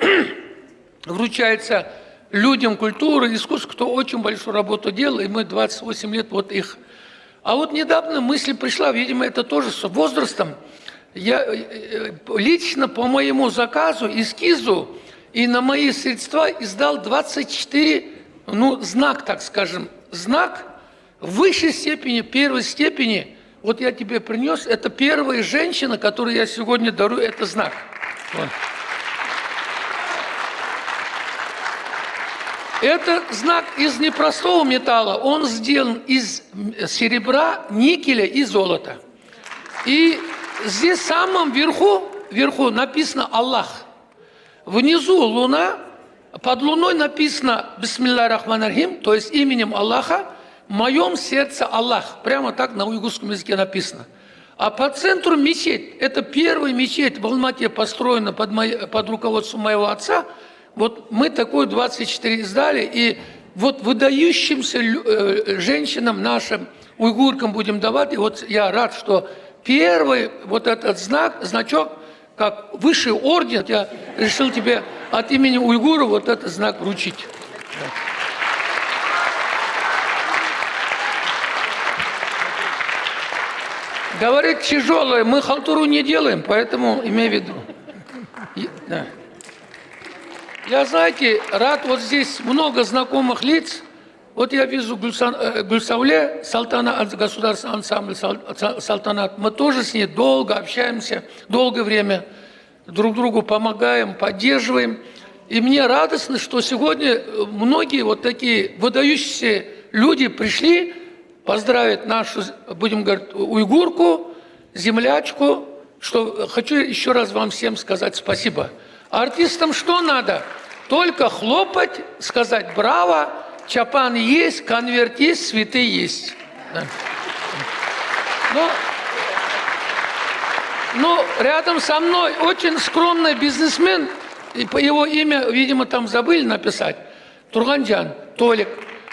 вручается людям культуры, искусства, кто очень большую работу делал, и мы 28 лет вот их. А вот недавно мысль пришла, видимо, это тоже с возрастом. Я лично по моему заказу, эскизу и на мои средства издал 24, знак, так скажем, знак в высшей степени, первой степени. Вот я тебе принес, это первая женщина, которой я сегодня дарую этот знак. Вот. Это знак из непростого металла, он сделан из серебра, никеля и золота. И здесь в самом вверху написано «Аллах». Внизу луна, под луной написано «Бисмиллахи рахмани рахим», то есть именем Аллаха, «В моем сердце Аллах». Прямо так на уйгурском языке написано. А по центру мечеть. Это первая мечеть в Алмате построена под руководством моего отца. Вот мы такую 24 издали, и вот выдающимся женщинам нашим, уйгуркам будем давать. И вот я рад, что первый вот этот значок, как высший орден, я решил тебе от имени уйгура вот этот знак вручить. Говорит, тяжелое, мы халтуру не делаем, поэтому имей в виду. Да. Я, знаете, рад, вот здесь много знакомых лиц. Вот я вижу Гульсауле, государственный ансамбль «Салтанат». Мы тоже с ней долго общаемся, долгое время друг другу помогаем, поддерживаем. И мне радостно, что сегодня многие вот такие выдающиеся люди пришли поздравить нашу, будем говорить, уйгурку, землячку, что хочу еще раз вам всем сказать спасибо. А артистам что надо? Только хлопать, сказать браво, чапан есть, конверт есть, цветы есть. Да. Но рядом со мной очень скромный бизнесмен, и по его имя, видимо, там забыли написать, Турганджан Толик.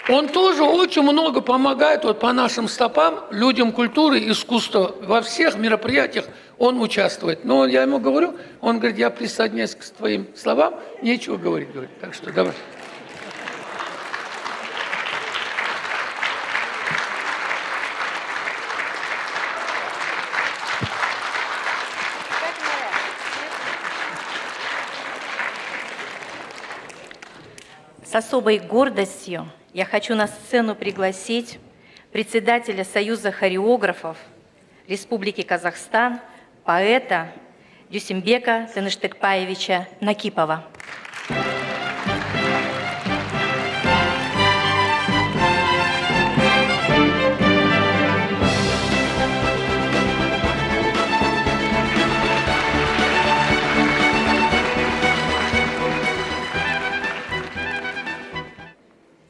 Он тоже очень много помогает вот по нашим стопам людям культуры, искусства. Во всех мероприятиях он участвует. Но я ему говорю, он говорит, я присоединяюсь к твоим словам, нечего говорить. Говорит. Так что давай.
С особой гордостью я хочу на сцену пригласить председателя Союза хореографов Республики Казахстан, поэта Дюсимбека Тыныштыкпаевича Накипова.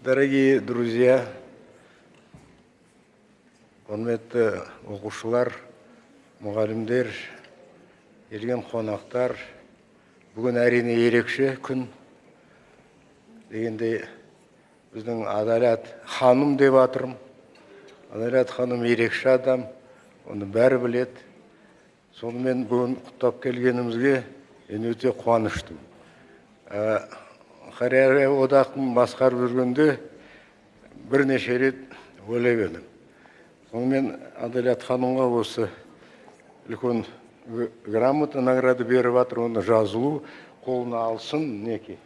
Дорогие друзья, құрметті оқушылар, мұғалімдер, келген қонақтар, бүгін әрине ерекше күн. Дегенде біздің Адалят ханым деп атырым. Адалят ханым ерекше адам, оны бәрі біледі. Сонымен бүгін құттап келгенімізге мен өте қуаныштымын. Хореография одағын басқарып жүргенде бірнеше рет ойлап едім. Сонымен Адалят ханымға осы үлкен грамота награды беріп жатыр, оны жазылу қолына алсын, неки.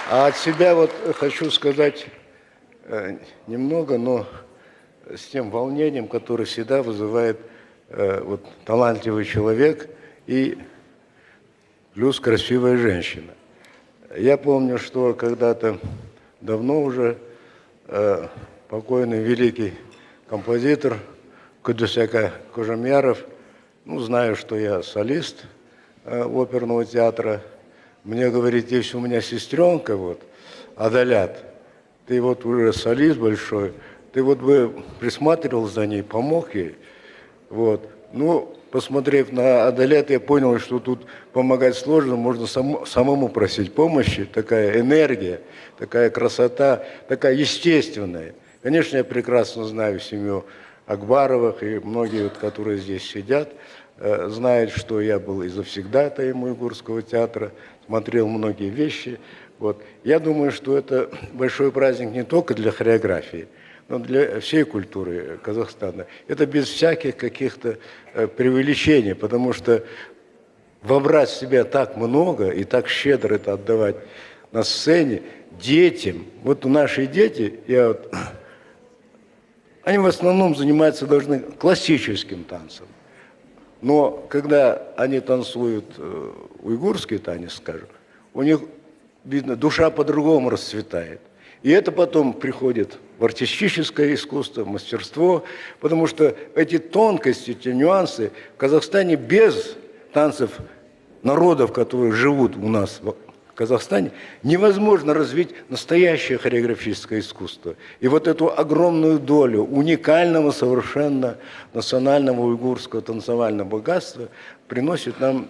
А от себя вот хочу сказать немного, но с тем волнением, которое всегда вызывает вот, талантливый человек и плюс красивая женщина. Я помню, что когда-то давно уже покойный великий композитор Кудусяка Кожемьяров, ну, знаю, что я солист оперного театра, мне говорит, есть у меня сестренка, вот, Адалят, ты вот уже солист большой, ты вот бы присматривал за ней, помог ей, вот. Ну, посмотрев на Адалят, я понял, что тут помогать сложно, можно самому просить помощи, такая энергия, такая красота, такая естественная. Конечно, я прекрасно знаю семью Акбаровых, и многие, вот, которые здесь сидят, знают, что я был и завсегдатаем Уйгурского театра, смотрел многие вещи. Вот. Я думаю, что это большой праздник не только для хореографии, но для всей культуры Казахстана. Это без всяких каких-то преувеличений, потому что вобрать в себя так много и так щедро это отдавать на сцене детям. Вот наши дети, они в основном заниматься должны классическим танцем. Но когда они танцуют уйгурский танец, скажем, у них, видно, душа по-другому расцветает. И это потом приходит в артистическое искусство, мастерство, потому что эти тонкости, эти нюансы в Казахстане без танцев народов, которые живут у нас в Казахстане, невозможно развить настоящее хореографическое искусство. И вот эту огромную долю уникального совершенно национального уйгурского танцевального богатства приносит нам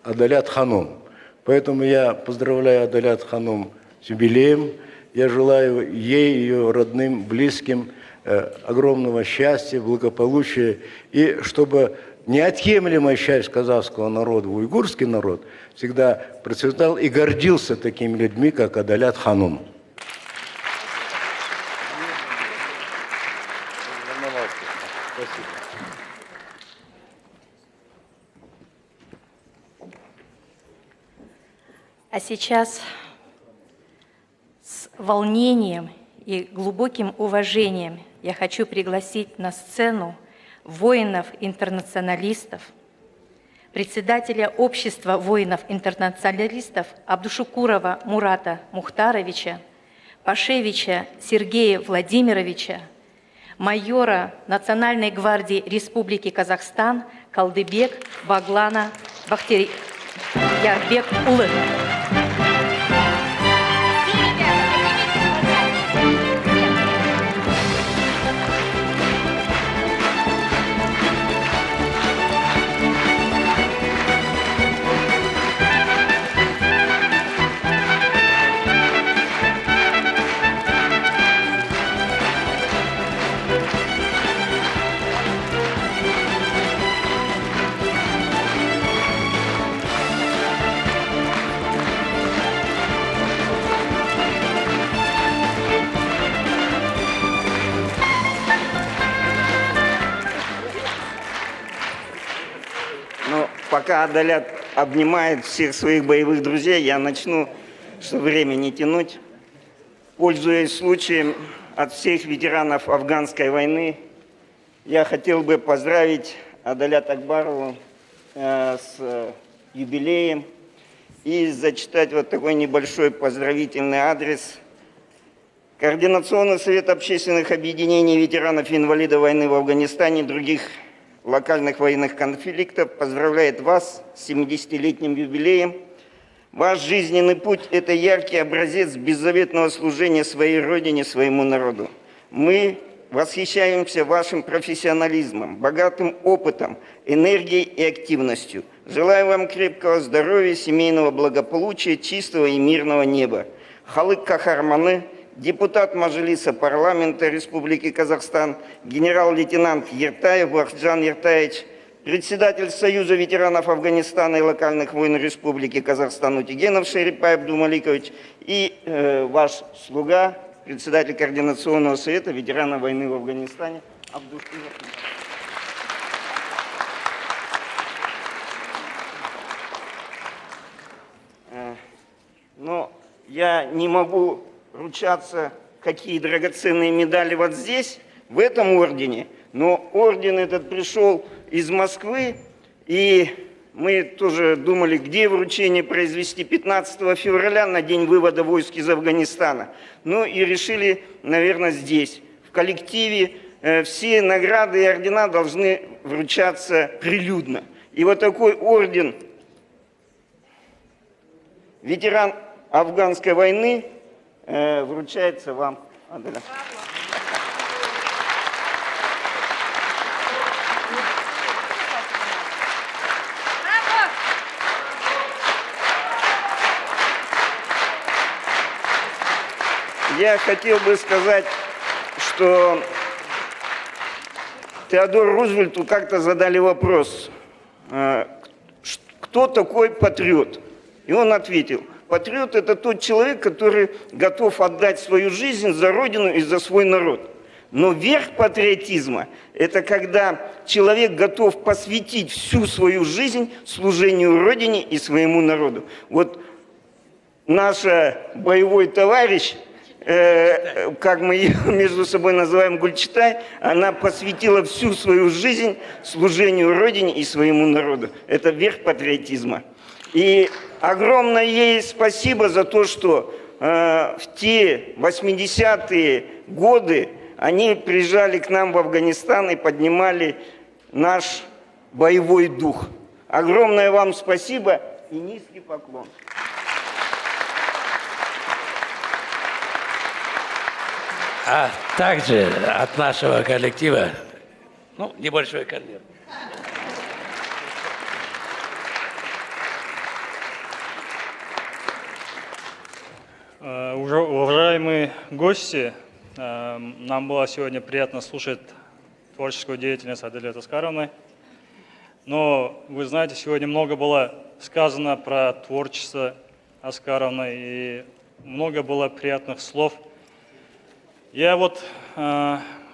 Адалят Ханум. Поэтому я поздравляю Адалят Ханум с юбилеем. Я желаю ей, ее родным, близким огромного счастья, благополучия, и чтобы неотъемлемая часть казахского народа, уйгурский народ, всегда процветал и гордился такими людьми, как Адалят Ханум.
А сейчас с волнением и глубоким уважением я хочу пригласить на сцену воинов-интернационалистов, председателя Общества воинов-интернационалистов Абдушукурова Мурата Мухтаровича, Пашевича Сергея Владимировича, майора Национальной гвардии Республики Казахстан Калдыбек Баглана Бахтиярбек Улы.
Пока Адалят обнимает всех своих боевых друзей, я начну, чтобы время не тянуть. Пользуясь случаем, от всех ветеранов афганской войны, я хотел бы поздравить Адалят Акбарову с юбилеем и зачитать вот такой небольшой поздравительный адрес. Координационный совет общественных объединений ветеранов и инвалидов войны в Афганистане и других локальных военных конфликтов поздравляет вас с 70-летним юбилеем. Ваш жизненный путь – это яркий образец беззаветного служения своей родине, своему народу. Мы восхищаемся вашим профессионализмом, богатым опытом, энергией и активностью. Желаю вам крепкого здоровья, семейного благополучия, чистого и мирного неба. Халык Кахарманы, депутат Мажилиса парламента Республики Казахстан, генерал-лейтенант Ертаев Бахджан Ертаевич, председатель Союза ветеранов Афганистана и локальных войн Республики Казахстан Утигенов Шерипай Абдумаликович и ваш слуга, председатель Координационного совета ветеранов войны в Афганистане Абдушкиров. Но я не могу ручаться, какие драгоценные медали вот здесь, в этом ордене. Но орден этот пришел из Москвы, и мы тоже думали, где вручение произвести 15 февраля на день вывода войск из Афганистана. Ну и решили, наверное, здесь, в коллективе. Все награды и ордена должны вручаться прилюдно. И вот такой орден ветеран афганской войны вручается вам, Адалят. Я хотел бы сказать, что Теодору Рузвельту как-то задали вопрос, кто такой патриот? И он ответил, патриот – это тот человек, который готов отдать свою жизнь за Родину и за свой народ. Но верх патриотизма – это когда человек готов посвятить всю свою жизнь служению Родине и своему народу. Вот наш боевой товарищ, как мы ее между собой называем, Гульчатай, она посвятила всю свою жизнь служению Родине и своему народу. Это верх патриотизма. И огромное ей спасибо за то, что в те 80-е годы они приезжали к нам в Афганистан и поднимали наш боевой дух. Огромное вам спасибо и низкий поклон.
А также от нашего коллектива, небольшой конверт.
Уважаемые гости, нам было сегодня приятно слушать творческую деятельность Адалят Аскаровны. Но, вы знаете, сегодня много было сказано про творчество Аскаровны, и много было приятных слов. Я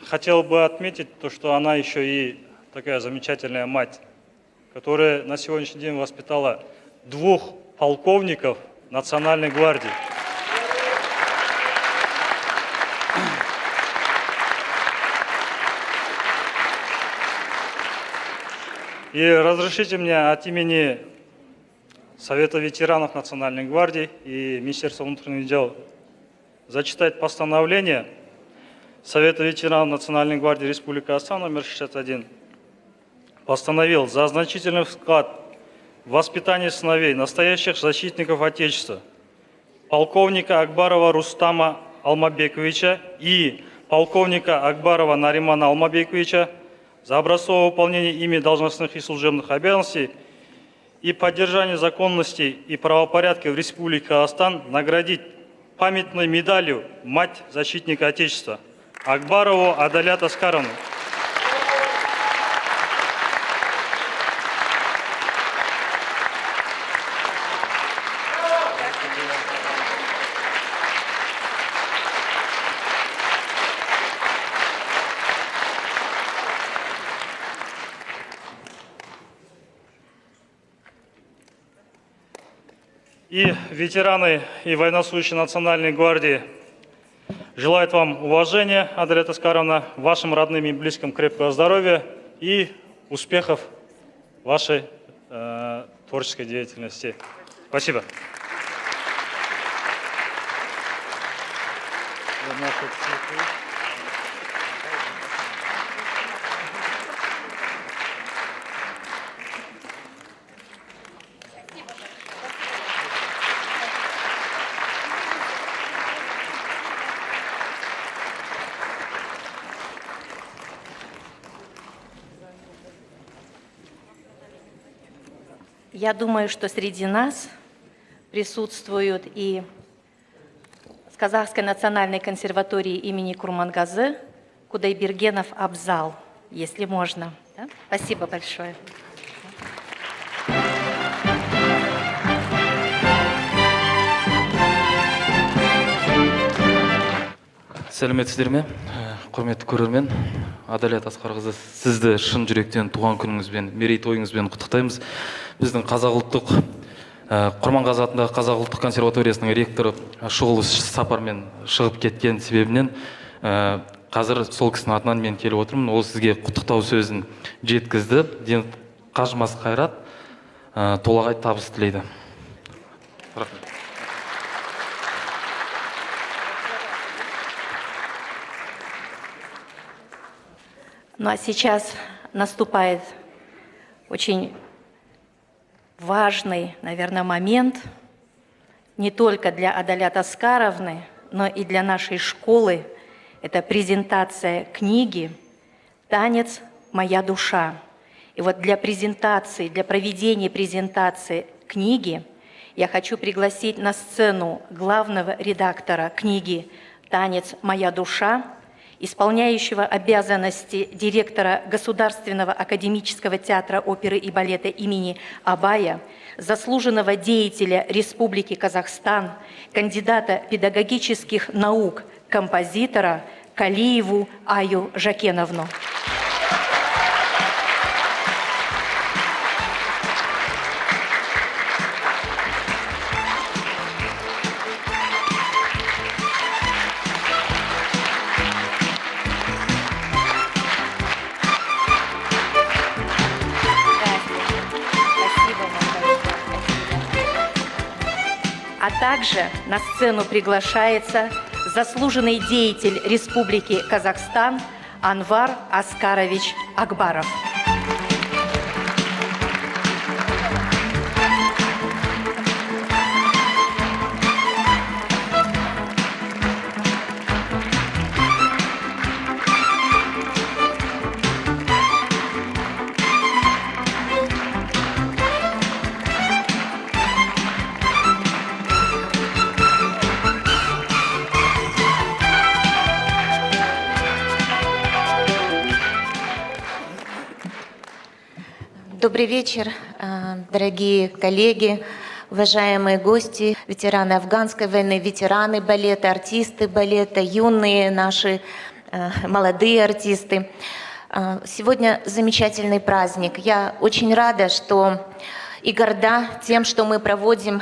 хотел бы отметить то, что она еще и такая замечательная мать, которая на сегодняшний день воспитала 2 полковников Национальной гвардии. И разрешите мне от имени Совета ветеранов Национальной гвардии и Министерства внутренних дел зачитать постановление Совета ветеранов Национальной гвардии Республики Казахстан номер 61. Постановил за значительный вклад в воспитание сыновей настоящих защитников Отечества полковника Акбарова Рустама Алмабековича и полковника Акбарова Наримана Алмабековича за образцовое выполнение ими должностных и служебных обязанностей и поддержание законности и правопорядка в Республике Казахстан наградить памятной медалью «Мать защитника Отечества» Акбарову Адалят Аскаровну. И ветераны и военнослужащие Национальной гвардии желают вам уважения, Адалят Аскаровна, вашим родным и близким крепкого здоровья и успехов в вашей творческой деятельности. Спасибо.
Я думаю, что среди нас присутствуют и с Казахской национальной консерватории имени Курмангазы Кудайбергенов Абзал, если можно. Да? Спасибо большое.
Сәлеметсіздер ме? Құрметті көрермен, Адалят Аскарқызы, сізді шын жүректен туған күніңізбен, мерейтойыңызбен құттықтаймыз. Біздің Қазақ ұлттық Құрманғазы атындағы Қазақ ұлттық консерваториясының ректоры шұғыл сапармен шығып кеткен себебінен қазір сол кісінің атынан мен келіп отырмын. Ол сізге құттықтау сөзін жеткізді. Қажымас қайрат, толағай табыс тілейді. Рахмет.
Ну а сейчас наступает очень важный, наверное, момент не только для Адалят Аскаровны, но и для нашей школы. Это презентация книги «Танец. Моя душа». И вот для презентации, для проведения презентации книги я хочу пригласить на сцену главного редактора книги «Танец. Моя душа», исполняющего обязанности директора Государственного академического театра оперы и балета имени Абая, заслуженного деятеля Республики Казахстан, кандидата педагогических наук, композитора Калиеву Аю Жакеновну. А также на сцену приглашается заслуженный деятель Республики Казахстан Анвар Аскарович Акбаров.
Добрый вечер, дорогие коллеги, уважаемые гости, ветераны афганской войны, ветераны балета, артисты балета, юные наши молодые артисты. Сегодня замечательный праздник. Я очень рада, что и горда тем, что мы проводим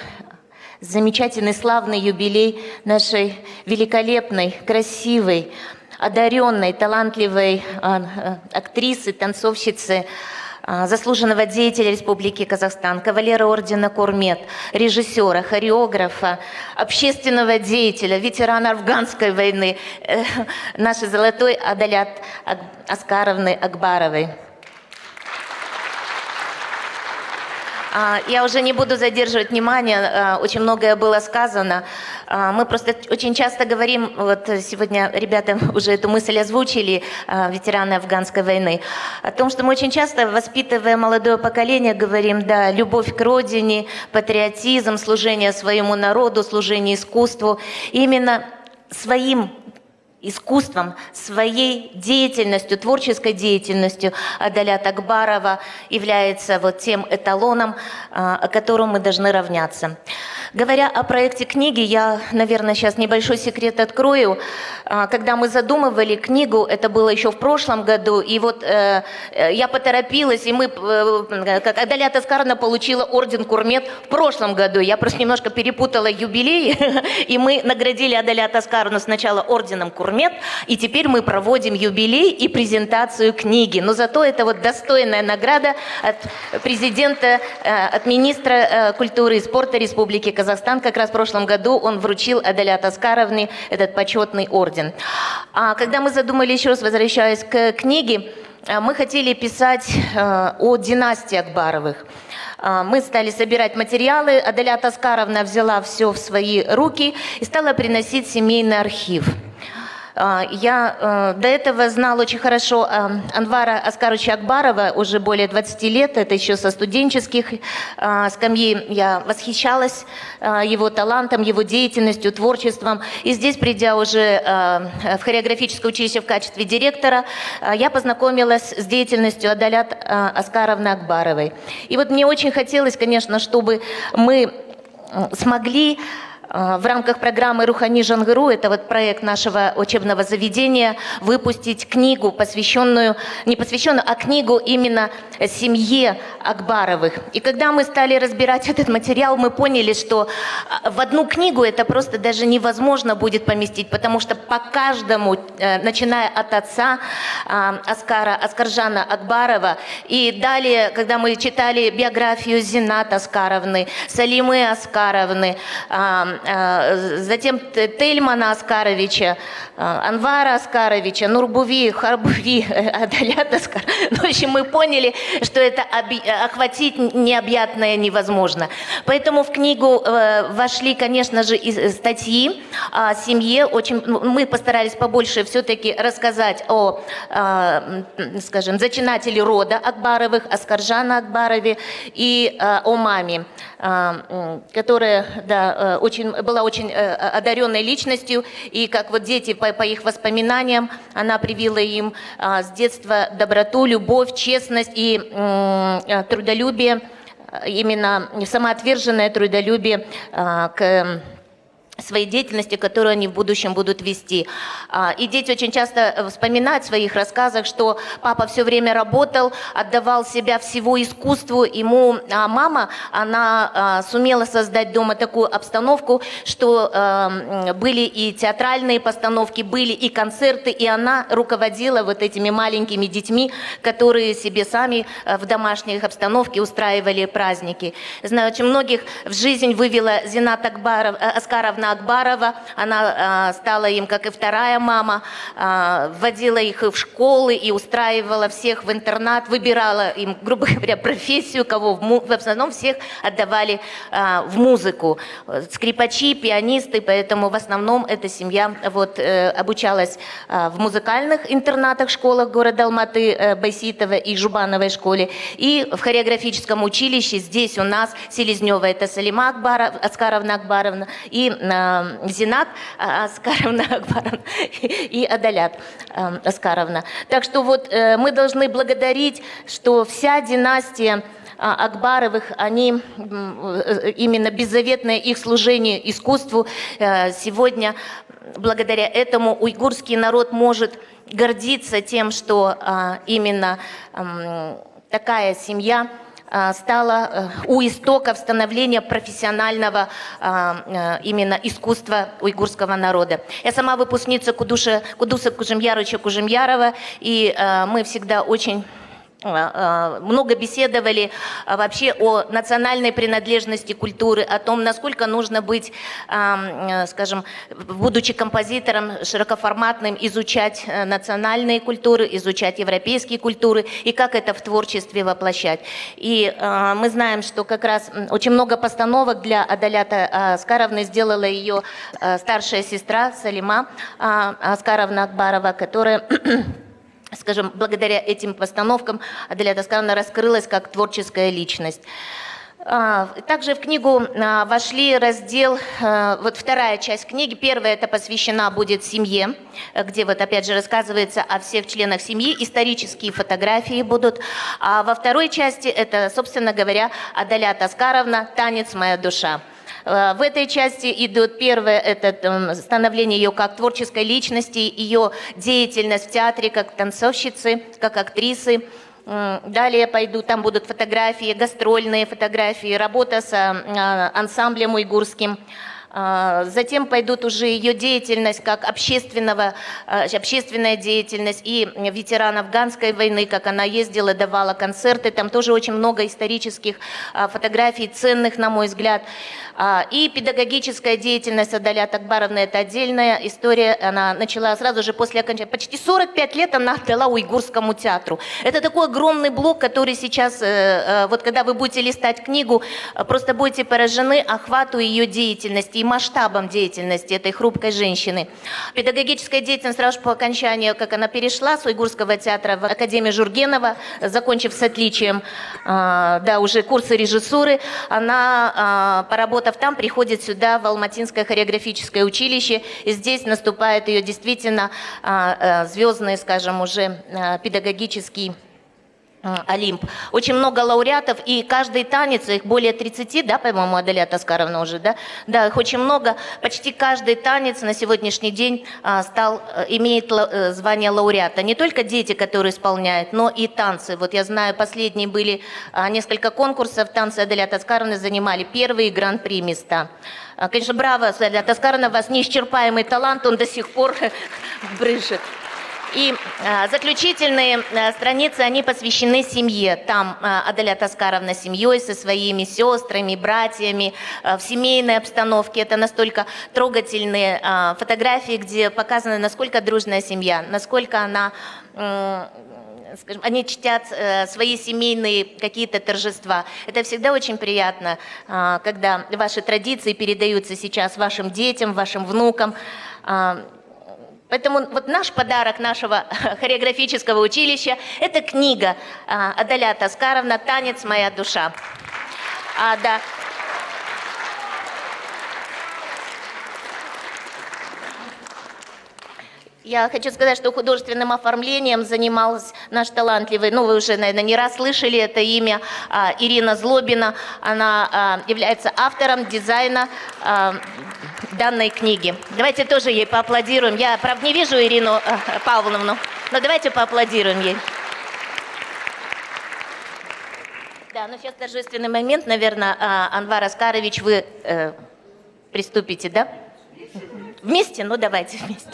замечательный славный юбилей нашей великолепной, красивой, одаренной, талантливой актрисы, танцовщицы, заслуженного деятеля Республики Казахстан, кавалера ордена Курмет, режиссера, хореографа, общественного деятеля, ветерана афганской войны, нашей золотой Адалят Аскаровны Акбаровой. Я уже не буду задерживать внимание, очень многое было сказано. Мы просто очень часто говорим, вот сегодня ребята уже эту мысль озвучили, ветераны афганской войны, о том, что мы очень часто, воспитывая молодое поколение, говорим, да, любовь к родине, патриотизм, служение своему народу, служение искусству. И именно своим искусством, своей деятельностью, творческой деятельностью Адалят Акбарова является вот тем эталоном, о котором мы должны равняться. Говоря о проекте книги, я, наверное, сейчас небольшой секрет открою. Когда мы задумывали книгу, это было еще в прошлом году, и вот я поторопилась, и мы, как Адалят Аскаровна получила орден Курмет в прошлом году. Я просто немножко перепутала юбилей, и мы наградили Адалят Аскаровну сначала орденом Курмет, и теперь мы проводим юбилей и презентацию книги. Но зато это вот достойная награда от президента, от министра культуры и спорта Республики Казахстан. Как раз в прошлом году он вручил Адалят Аскаровне этот почетный орден. А когда мы задумали, еще раз возвращаясь к книге, мы хотели писать о династии Акбаровых. Мы стали собирать материалы, Адалят Аскаровна взяла все в свои руки и стала приносить семейный архив. Я до этого знала очень хорошо Анвара Аскаровича Акбарова уже более 20 лет, это еще со студенческих скамьи. Я восхищалась его талантом, его деятельностью, творчеством. И здесь, придя уже в хореографическое училище в качестве директора, я познакомилась с деятельностью Адалят Аскаровны Акбаровой. И вот мне очень хотелось, конечно, чтобы мы смогли в рамках программы «Рухани Жангыру», это вот проект нашего учебного заведения, выпустить книгу, посвященную, не посвященную, а книгу именно семье Акбаровых. И когда мы стали разбирать этот материал, мы поняли, что в одну книгу это просто даже невозможно будет поместить, потому что по каждому, начиная от отца Аскаржана Акбарова, и далее, когда мы читали биографию Зинат Аскаровны, Салимы Аскаровны, затем Тельмана Аскаровича, Анвара Аскаровича, Нурбуви, Харбуви, Адалят Аскар. В общем, мы поняли, что это охватить необъятное невозможно. Поэтому в книгу вошли, конечно же, и статьи о семье. Мы постарались побольше все-таки рассказать о, скажем, зачинателе рода Акбаровых, Аскаржана Акбарове, и о маме, которая, да, была очень одаренной личностью, и как вот дети, по их воспоминаниям, она привила им с детства доброту, любовь, честность и трудолюбие, именно самоотверженное трудолюбие к своей деятельности, которую они в будущем будут вести. И дети очень часто вспоминают в своих рассказах, что папа все время работал, отдавал себя всего искусству ему, а мама, она сумела создать дома такую обстановку, что были и театральные постановки, были и концерты, и она руководила вот этими маленькими детьми, которые себе сами в домашней обстановке устраивали праздники. Знаю, очень многих в жизнь вывела Зинат Аскаровна Акбарова, она стала им, как и вторая мама, вводила их в школы и устраивала всех в интернат, выбирала им, грубо говоря, профессию, кого в основном всех отдавали в музыку. Скрипачи, пианисты, поэтому в основном эта семья вот, обучалась в музыкальных интернатах, школах города Алматы, Байситова и Жубановой школе, и в хореографическом училище здесь у нас Селезнева, это Салима Аскаровна Акбаровна, и Зинат Аскаровна Акбаровна и Адалят Аскаровна. Так что вот мы должны благодарить, что вся династия Акбаровых, они именно беззаветное их служение искусству сегодня, благодаря этому уйгурский народ может гордиться тем, что именно такая семья стала у истоков становления профессионального именно искусства уйгурского народа. Я сама выпускница Кудуса Кужемьяровича Кужемьярова, и мы всегда очень много беседовали вообще о национальной принадлежности культуры, о том, насколько нужно быть, скажем, будучи композитором широкоформатным, изучать национальные культуры, изучать европейские культуры и как это в творчестве воплощать. И мы знаем, что как раз очень много постановок для Адалята Аскаровны сделала ее старшая сестра Салима Аскаровна Акбарова, которая... Скажем, благодаря этим постановкам Адалят Аскаровна раскрылась как творческая личность. Также в книгу вошли раздел, вот вторая часть книги, первая это посвящена будет семье, где вот опять же рассказывается о всех членах семьи, исторические фотографии будут, а во второй части это, собственно говоря, Адалят Аскаровна «Танец моя душа». В этой части идет первое, это становление ее как творческой личности, ее деятельность в театре как танцовщицы, как актрисы. Далее пойдут, там будут фотографии, гастрольные фотографии, работа с ансамблем уйгурским. Затем пойдут уже ее деятельность как общественная деятельность и ветеран афганской войны, как она ездила, давала концерты. Там тоже очень много исторических фотографий, ценных, на мой взгляд. И педагогическая деятельность Адалят Акбаровны – это отдельная история. Она начала сразу же после окончания. Почти 45 лет она отдала уйгурскому театру. Это такой огромный блок, который сейчас, вот когда вы будете листать книгу, просто будете поражены охвату ее деятельности и масштабом деятельности этой хрупкой женщины. Педагогическая деятельность сразу по окончанию, как она перешла с уйгурского театра в Академию Жургенова, закончив с отличием, да, уже курсы режиссуры, она, поработав там, приходит сюда, в Алматинское хореографическое училище, и здесь наступает ее действительно звездный, скажем, уже педагогический Олимп. Очень много лауреатов, и каждый танец, их более 30, да, по-моему, Адалят Аскаровна уже, да? Да, их очень много. Почти каждый танец на сегодняшний день имеет звание лауреата. Не только дети, которые исполняют, но и танцы. Вот я знаю, последние были несколько конкурсов, танцы Адалят Аскаровны занимали первые гран-при места. Конечно, браво, Адалят Аскаровна, у вас неисчерпаемый талант, он до сих пор брызжет. И заключительные страницы, они посвящены семье. Там Адалят Аскаровна с семьей, со своими сестрами, братьями, в семейной обстановке. Это настолько трогательные фотографии, где показано, насколько дружная семья, насколько она, скажем, они чтят свои семейные какие-то торжества. Это всегда очень приятно, когда ваши традиции передаются сейчас вашим детям, вашим внукам. Поэтому вот наш подарок нашего хореографического училища – это книга Адалят Аскаровна «Танец. Моя душа». Да. Я хочу сказать, что художественным оформлением занималась наш талантливый, вы уже, наверное, не раз слышали это имя, Ирина Злобина. Она является автором дизайна данной книги. Давайте тоже ей поаплодируем. Я, правда, не вижу Ирину Павловну, но давайте поаплодируем ей. Да, сейчас торжественный момент, наверное, Анвар Аскарович, вы приступите, да? Вместе? Ну, давайте вместе.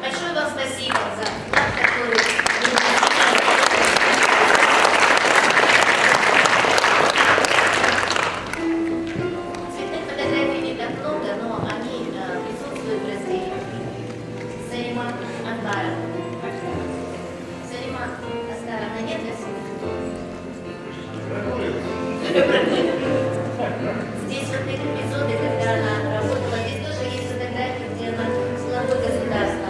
Большое вам спасибо за вклад, который цветных фотографий не так много, но они присутствуют в разделе. Салима Анварова. Салима Аскаровна, нет ли здесь вот эти эпизоды, когда она работала, здесь тоже есть фотографии, где она с главой государства.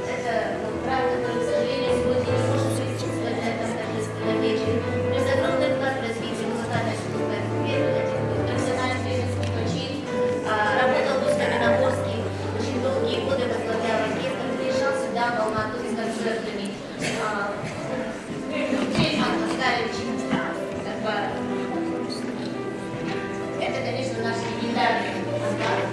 Это брат, который, к сожалению, сегодня не может присутствовать на этом торжественном вечере. Но это огромный вклад в развитие музыкальной службы. Первый один профессиональный тренерский почин, работал в Усть-Каменогорске, очень долгие годы возглавлял оркестр, приезжал сюда, в Алмату, с концертами. Тельман Оскарович Анваров. Это, конечно, наш легендарный Анвар.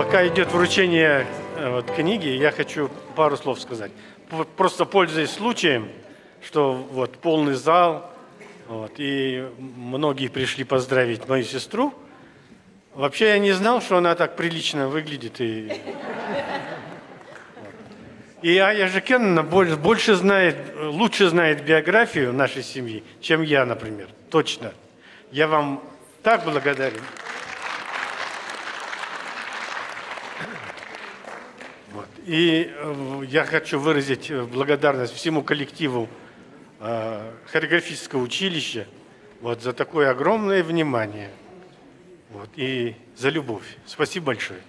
Пока идет вручение книги, я хочу пару слов сказать. Просто пользуясь случаем, что вот полный зал, и многие пришли поздравить мою сестру. Вообще я не знал, что она так прилично выглядит. И Ая Жекеновна лучше знает биографию нашей семьи, чем я, например. Точно. Я вам так благодарен. И я хочу выразить благодарность всему коллективу хореографического училища за такое огромное внимание и за любовь. Спасибо большое.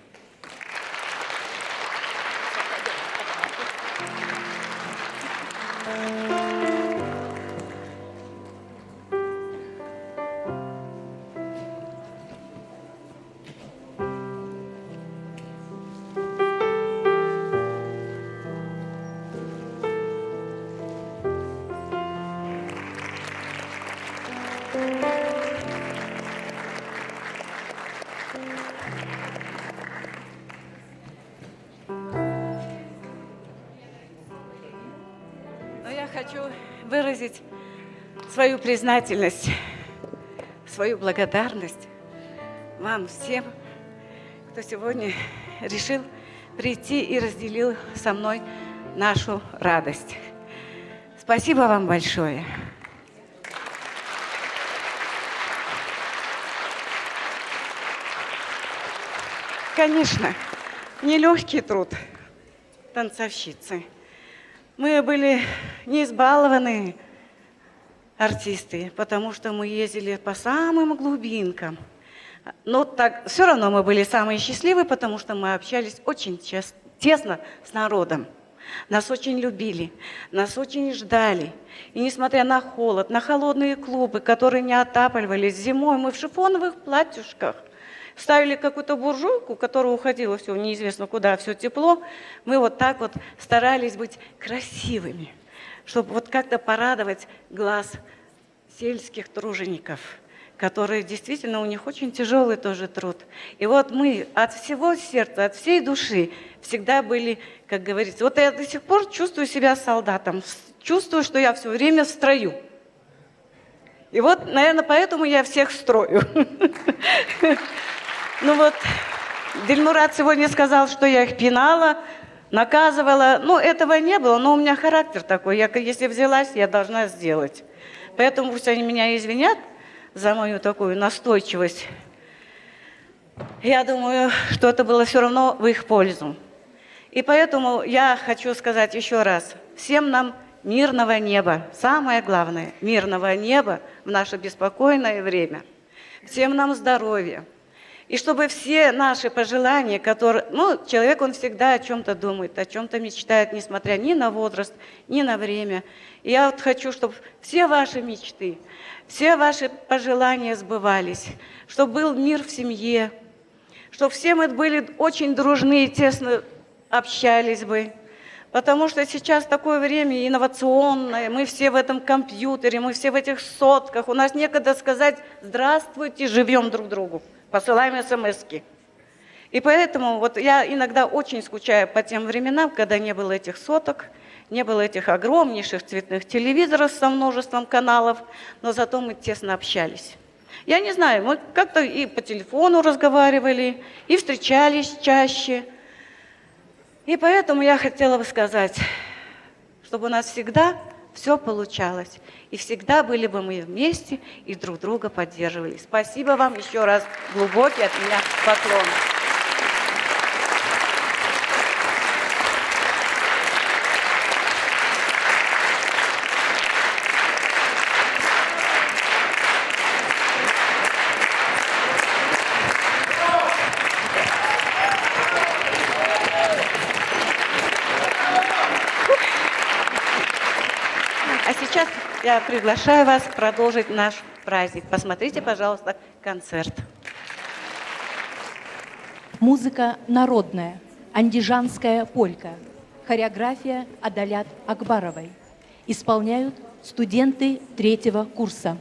Я хочу выразить свою признательность, свою благодарность вам всем, кто сегодня решил прийти и разделил со мной нашу радость. Спасибо вам большое. Конечно, нелегкий труд танцовщицы. Мы были не избалованные артисты, потому что мы ездили по самым глубинкам. Но так, все равно мы были самые счастливые, потому что мы общались очень тесно с народом. Нас очень любили, нас очень ждали. И несмотря на холод, на холодные клубы, которые не отапливались зимой, мы в шифоновых платьюшках ставили какую-то буржуйку, которая уходила все неизвестно куда, все тепло. Мы вот так вот старались быть красивыми, чтобы вот как-то порадовать глаз сельских тружеников, которые действительно, у них очень тяжелый тоже труд. И вот мы от всего сердца, от всей души всегда были, как говорится, вот я до сих пор чувствую себя солдатом, чувствую, что я все время в строю. И вот, наверное, поэтому я всех строю. Ну вот, Дильмурат сегодня сказал, что я их пинала, наказывала. Ну, этого не было, но у меня характер такой. Я, если взялась, я должна сделать. Поэтому пусть они меня извинят за мою такую настойчивость. Я думаю, что это было все равно в их пользу. И поэтому я хочу сказать еще раз. Всем нам мирного неба. Самое главное, мирного неба в наше беспокойное время. Всем нам здоровья. И чтобы все наши пожелания, которые... Ну, человек, он всегда о чем-то думает, о чем-то мечтает, несмотря ни на возраст, ни на время. И я вот хочу, чтобы все ваши мечты, все ваши пожелания сбывались, чтобы был мир в семье, чтобы все мы были очень дружны и тесно общались бы. Потому что сейчас такое время инновационное, мы все в этом компьютере, мы все в этих сотках, у нас некогда сказать «здравствуйте», живем друг другу. Посылаем смс-ки. И поэтому вот я иногда очень скучаю по тем временам, когда не было этих соток, не было этих огромнейших цветных телевизоров со множеством каналов, но зато мы тесно общались. Я не знаю, мы как-то и по телефону разговаривали, и встречались чаще. И поэтому я хотела бы сказать, чтобы у нас всегда все получалось. И всегда были бы мы вместе и друг друга поддерживали. Спасибо вам еще раз. Глубокий от меня поклон. А сейчас я приглашаю вас продолжить наш праздник. Посмотрите, пожалуйста, концерт.
Музыка народная, андижанская полька. Хореография Адалят Акбаровой. Исполняют студенты 3-го курса.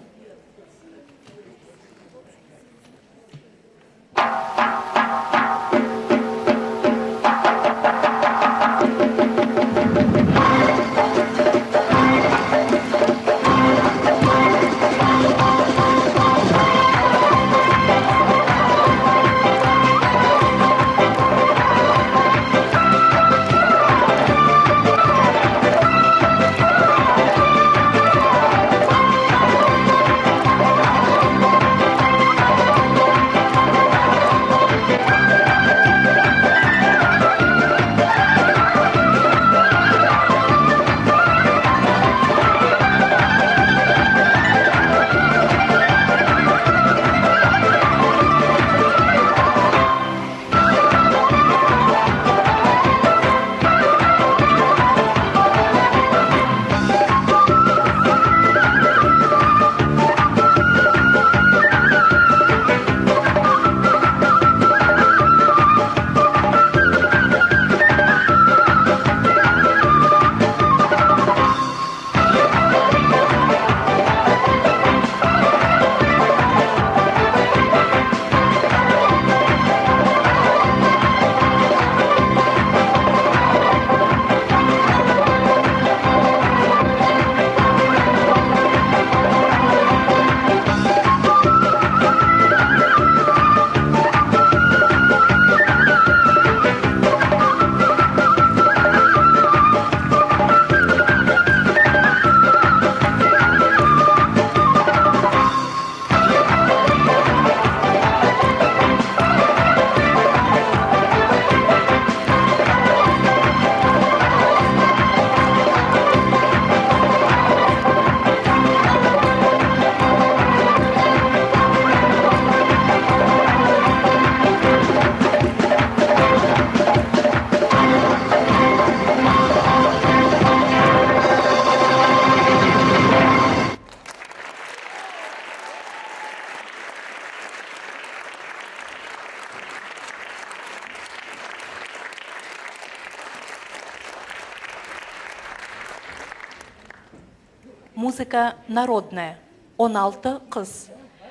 музыка народная, 16 қыз.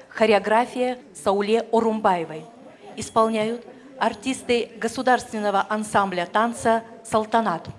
Хореография Сауле Орумбаевой. Исполняют артисты государственного ансамбля танца «Салтанат».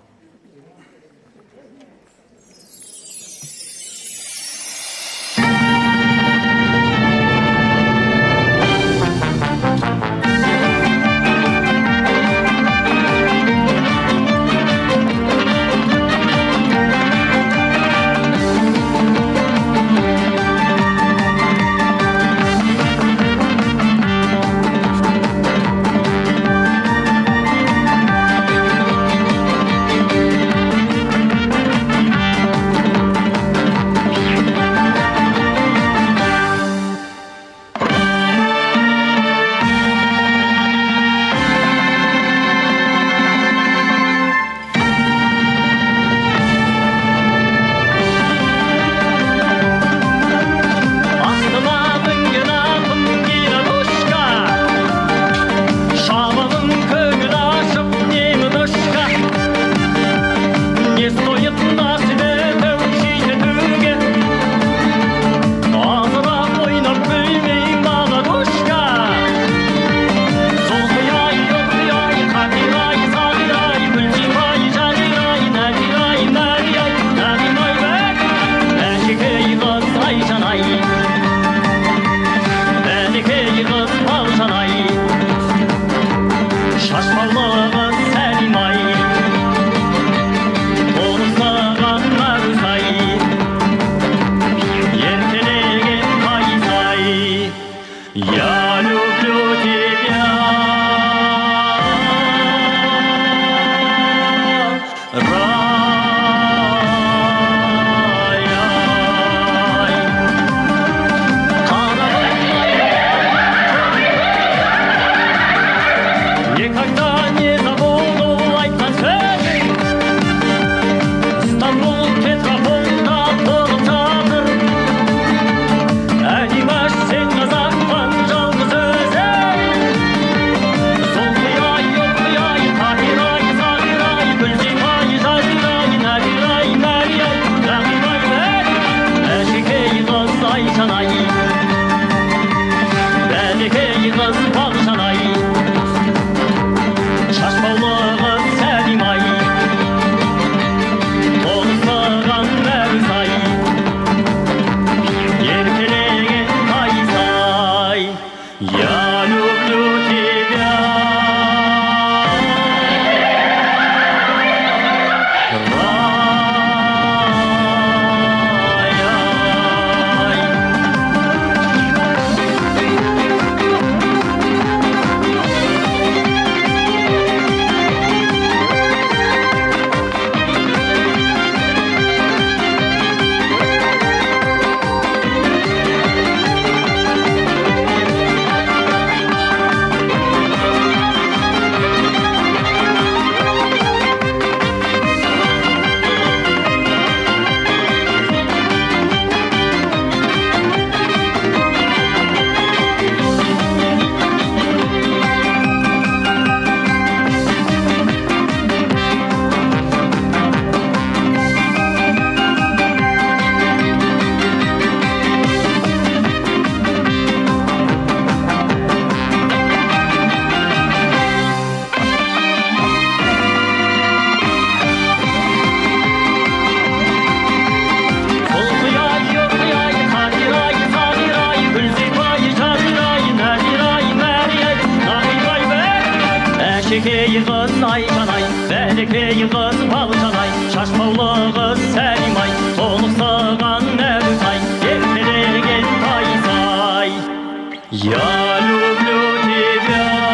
Әшекей қыз Айжан-ай, бәлекей қыз Балжан-ай, шашбаулы қыз Сәлим-ай, толықсыған Нәбіс-ай, еркелеген Тайыз-ай. Я люблю тебя,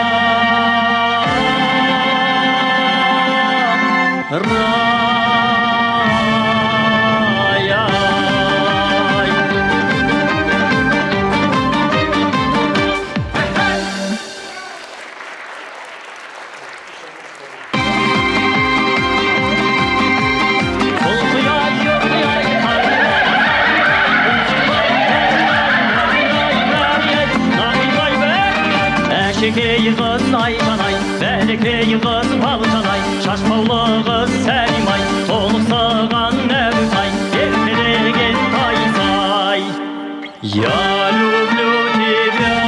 Әшекей қыз Айжан-ай, бәлекей қыз Балжан-ай, шашбаулы қыз Сәлим-ай, толықсыған Нәбіс-ай, еркелеген Я люблю тебя,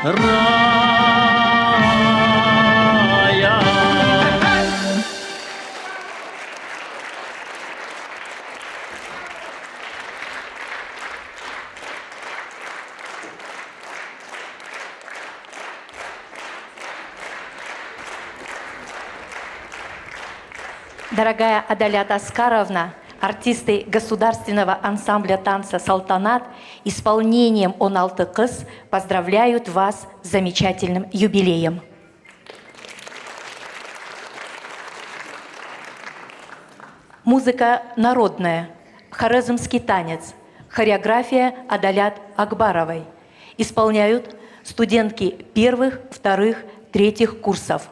Рая.
Дорогая Адалят Аскаровна, артисты государственного ансамбля танца «Салтанат» исполнением «Он алты кыз» поздравляют вас с замечательным юбилеем. Музыка народная, хорезмский танец, хореография Адалят Акбаровой. Исполняют студентки первых, вторых, третьих курсов.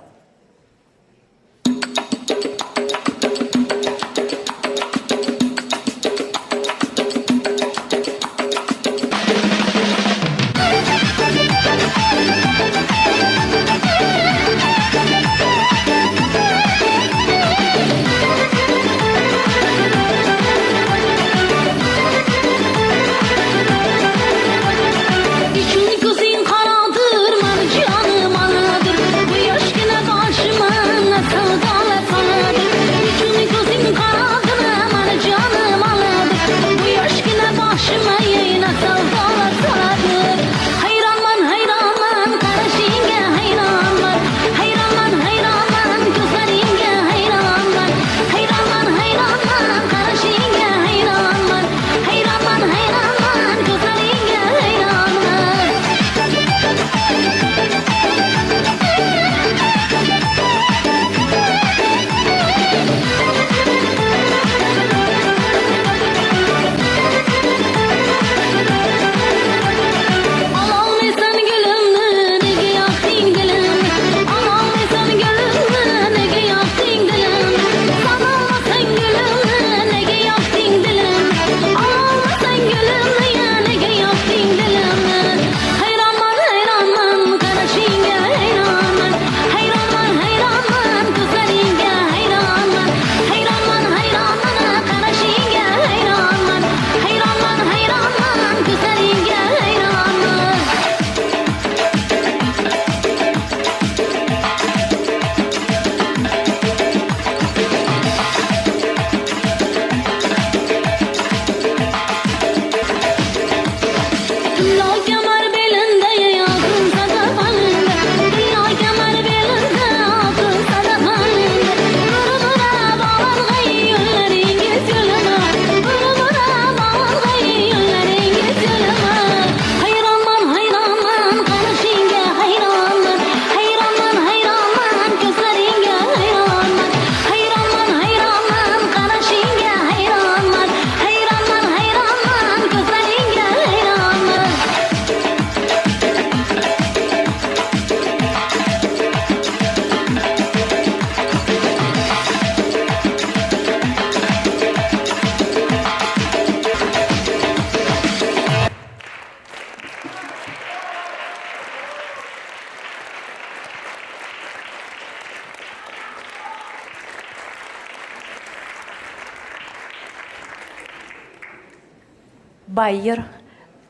Байер,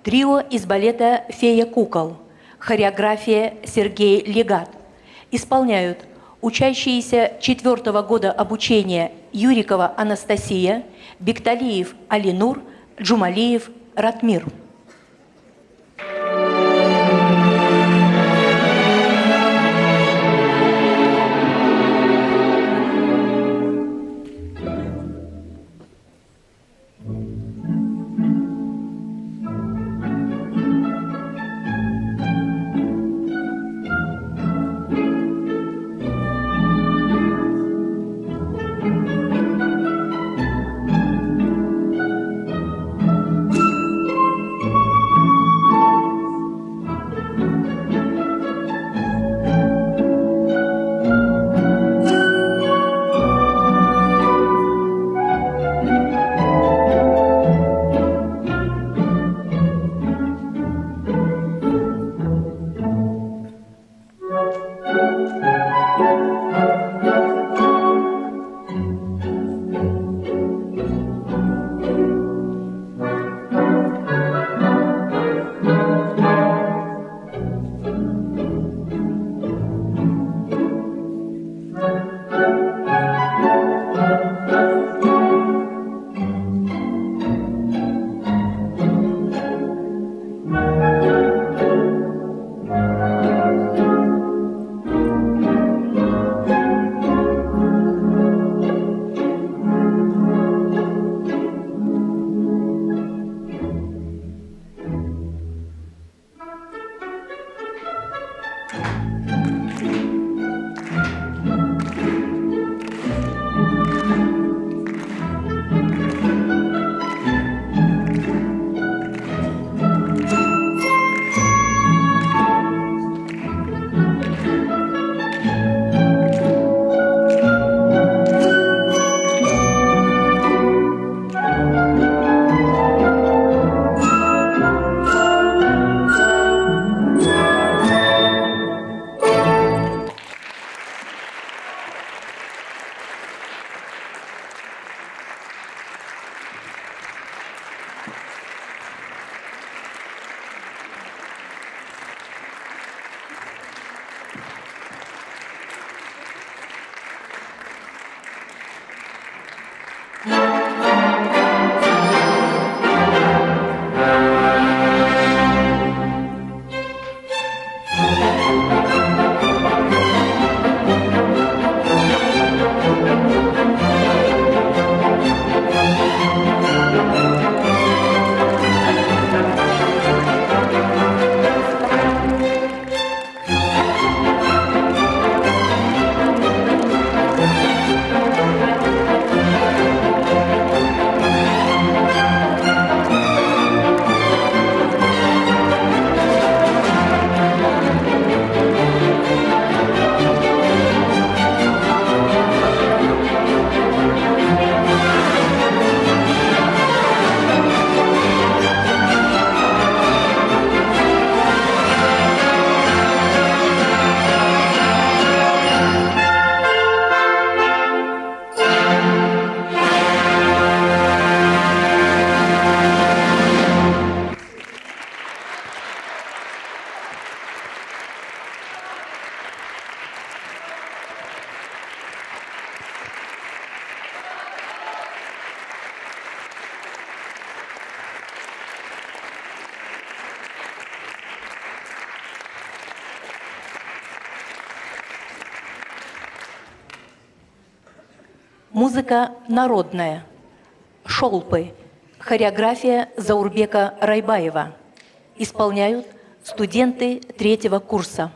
трио из балета «Фея кукол», хореография Сергей Легат. Исполняют учащиеся 4-го года обучения Юрикова Анастасия, Бекталиев Алинур, Джумалиев Ратмир. Музыка народная. Шолпы. Хореография Заурбека Райбаева. Исполняют студенты 3-го курса.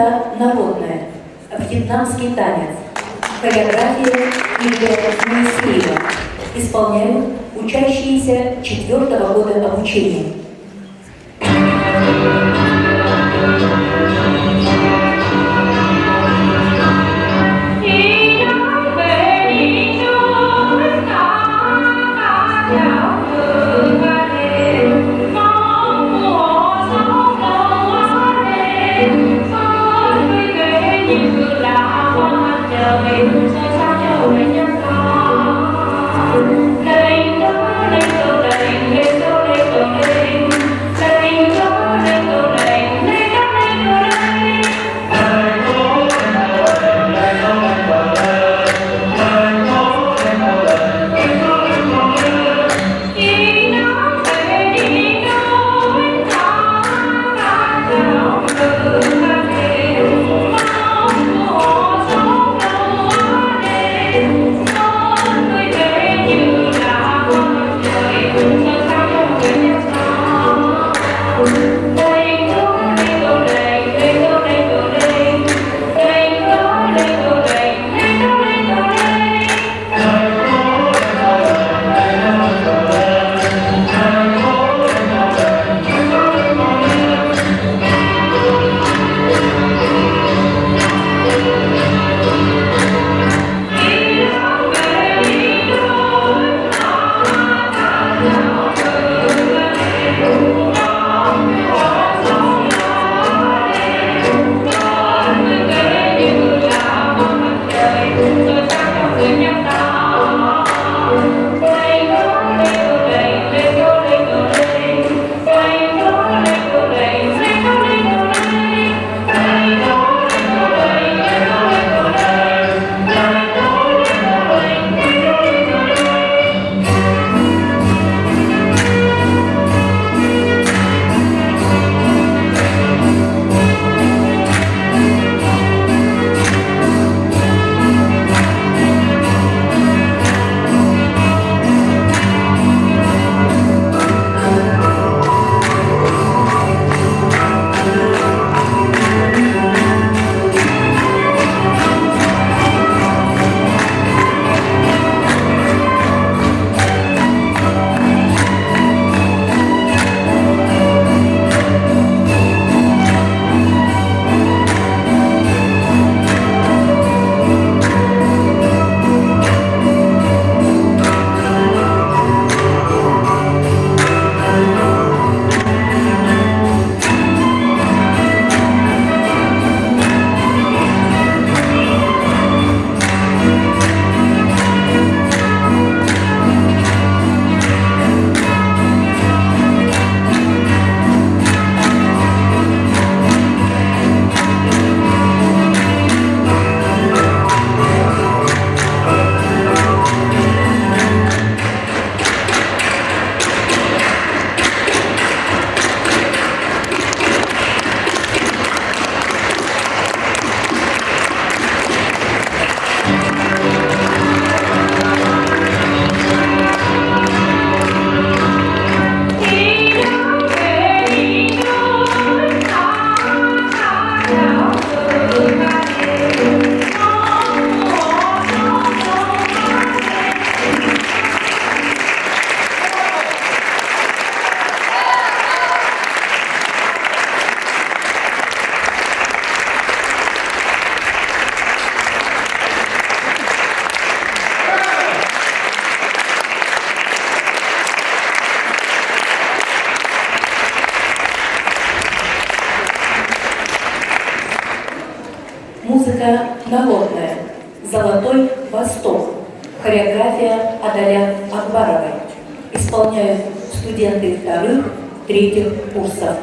Музыка народная, вьетнамский танец, хореография Игоря Моисеева. Исполняют учащиеся 4-го года обучения. Музыка народная, «Золотой Восток», хореография Адалят Акбаровой. Исполняют студенты 2-3 курсов.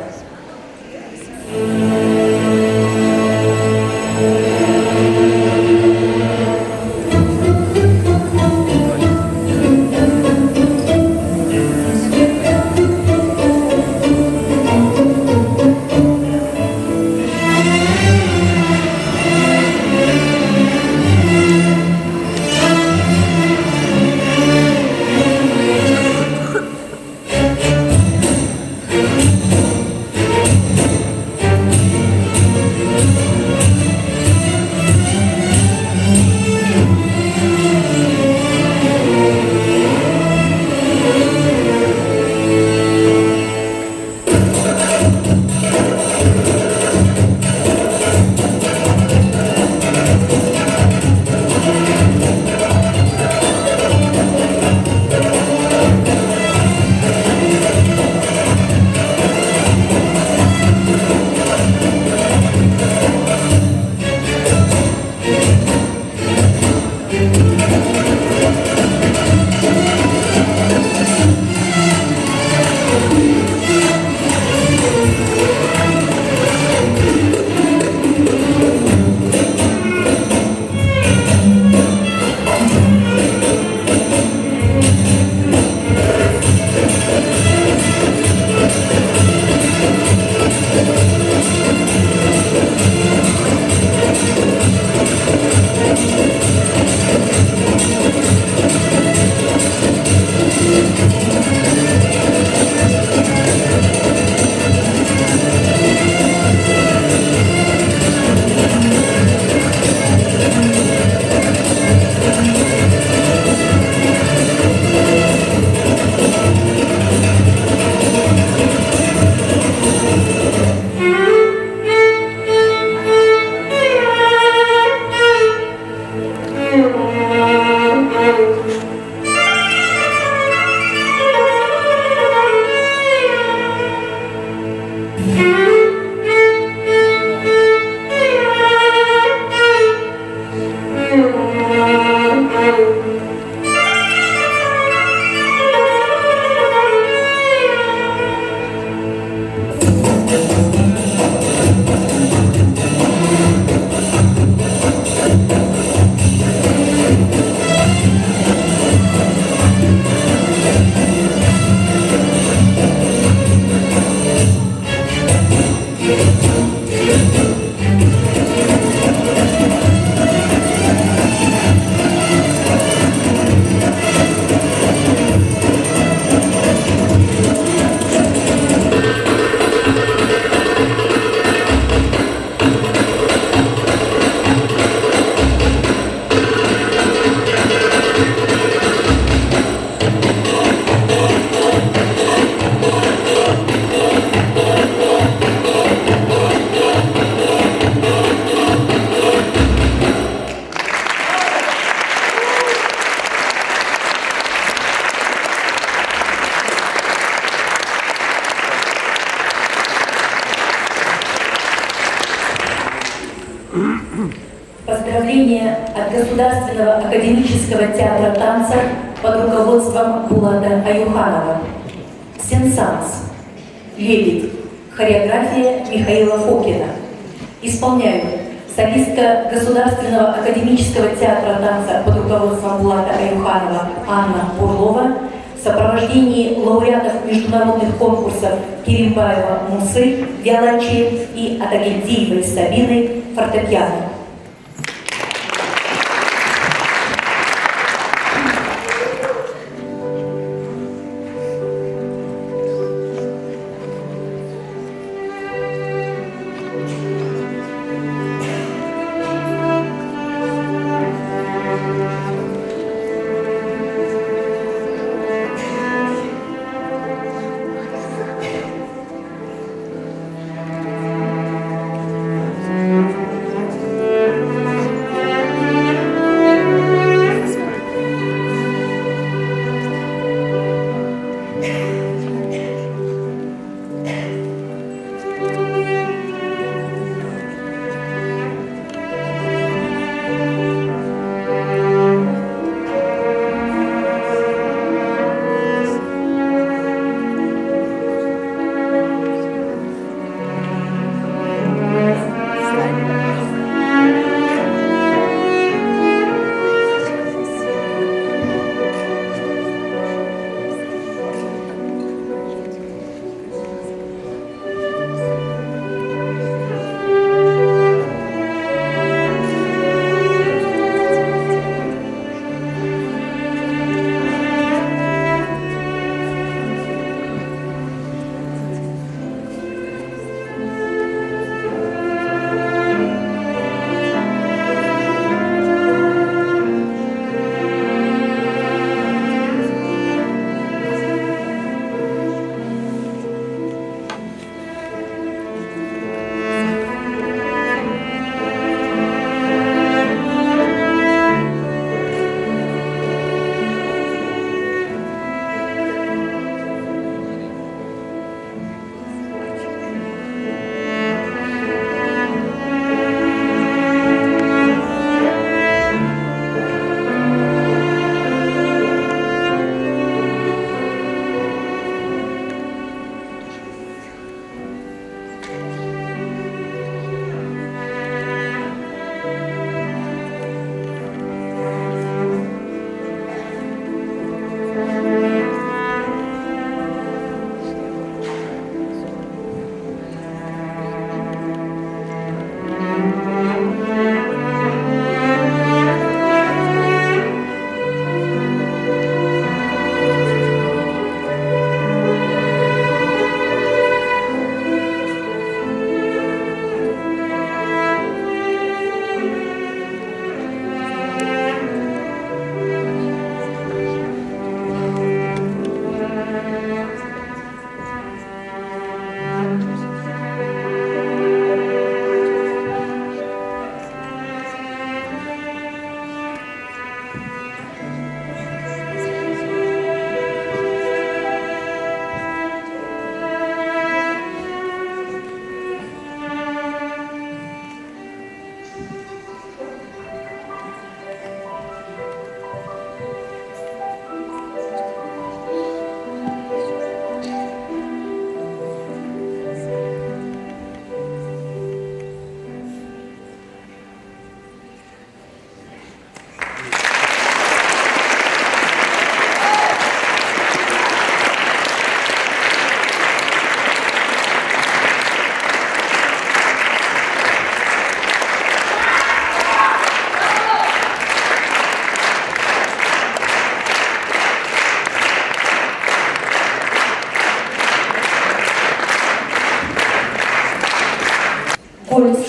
Поздравления от Государственного академического театра танца под руководством Булата Аюханова. Сенсанс. Лебедь. Хореография Михаила Фокина. Исполняют солистка Государственного академического театра танца под руководством Булата Аюханова Анна Бурлова в сопровождении лауреатов международных конкурсов Керимбаева Мусы, виолончель и Атагельдиевой Сабины фортепиано.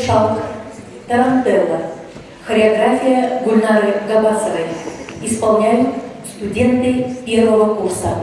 Шалк, тарантелла, хореография Гульнары Габасовой. Исполняют студенты первого курса.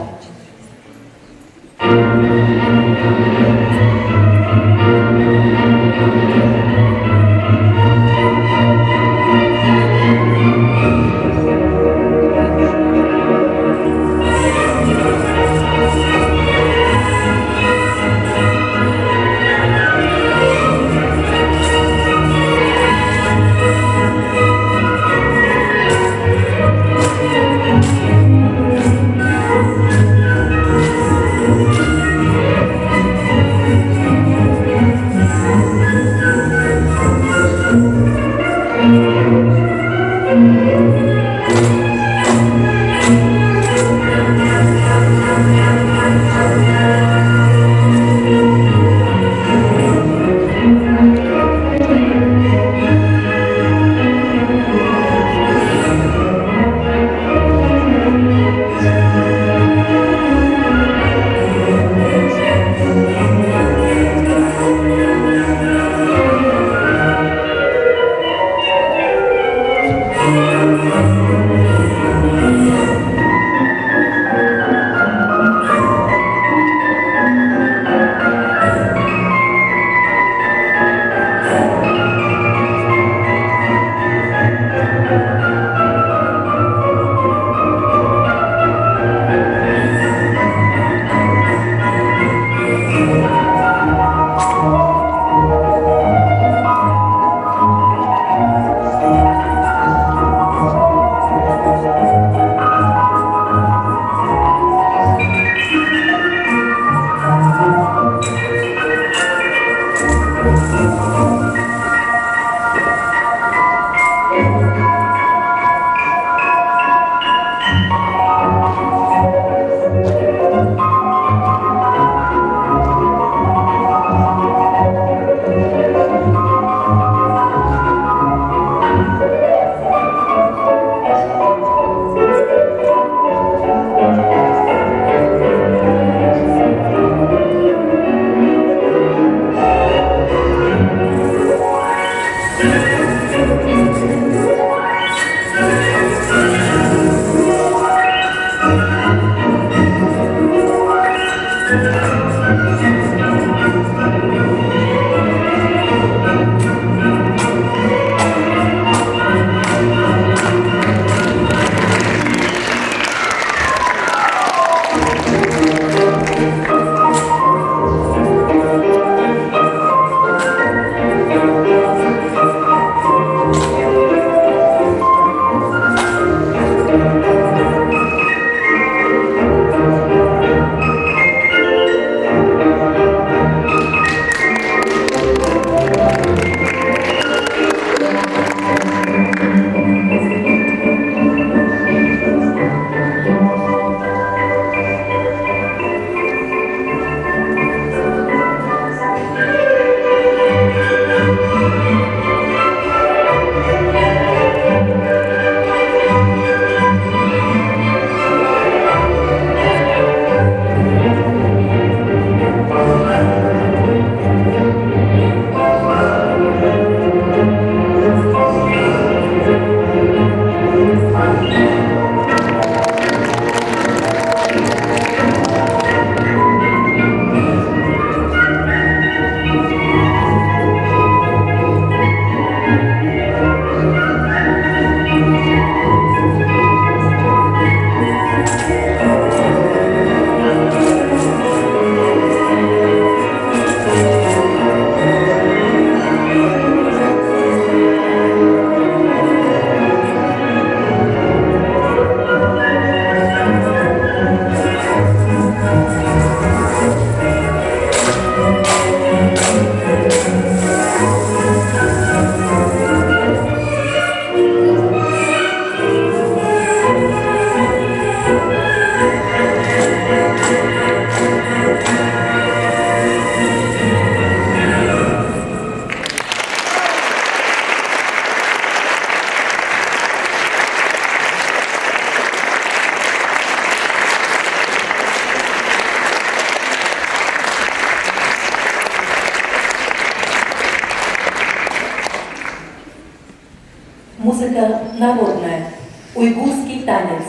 Музыка народная, уйгурский танец,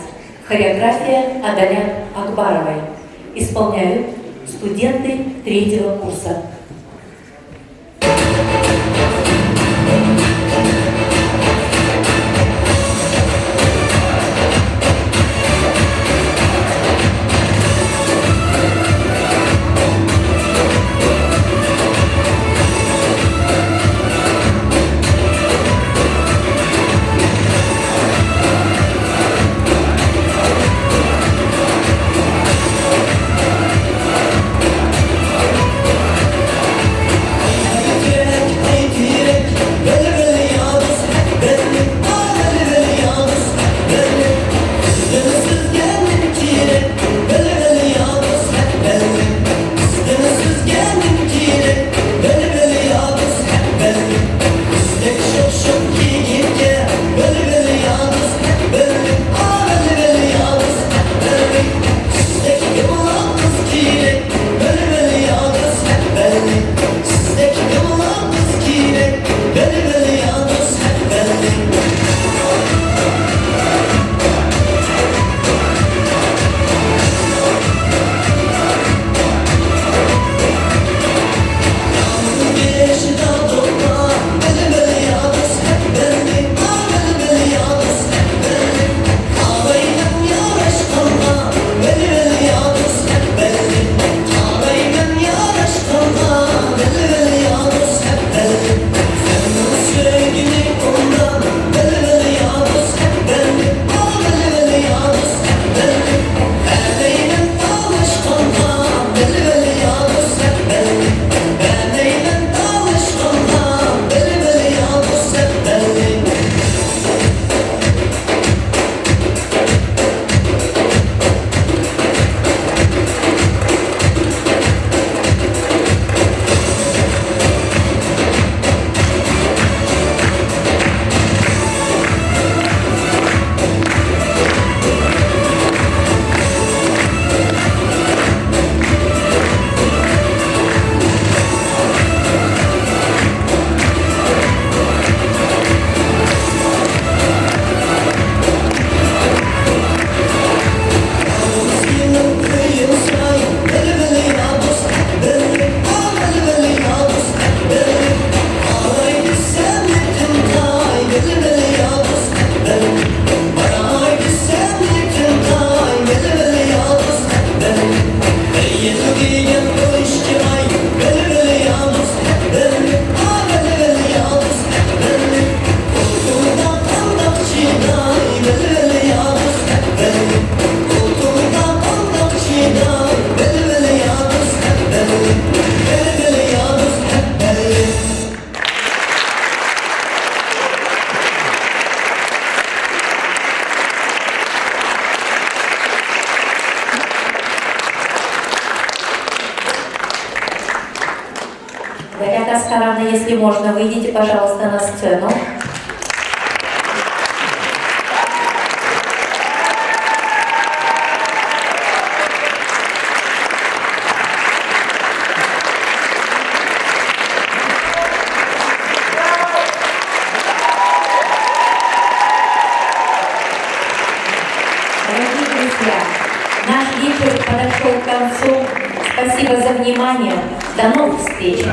хореография Адалят Акбаровой. Исполняют студенты 3-го курса. Аскаровна, если можно, выйдите, пожалуйста, на сцену. Дорогие друзья, наш вечер подошел к концу. Спасибо за внимание. До новых встреч.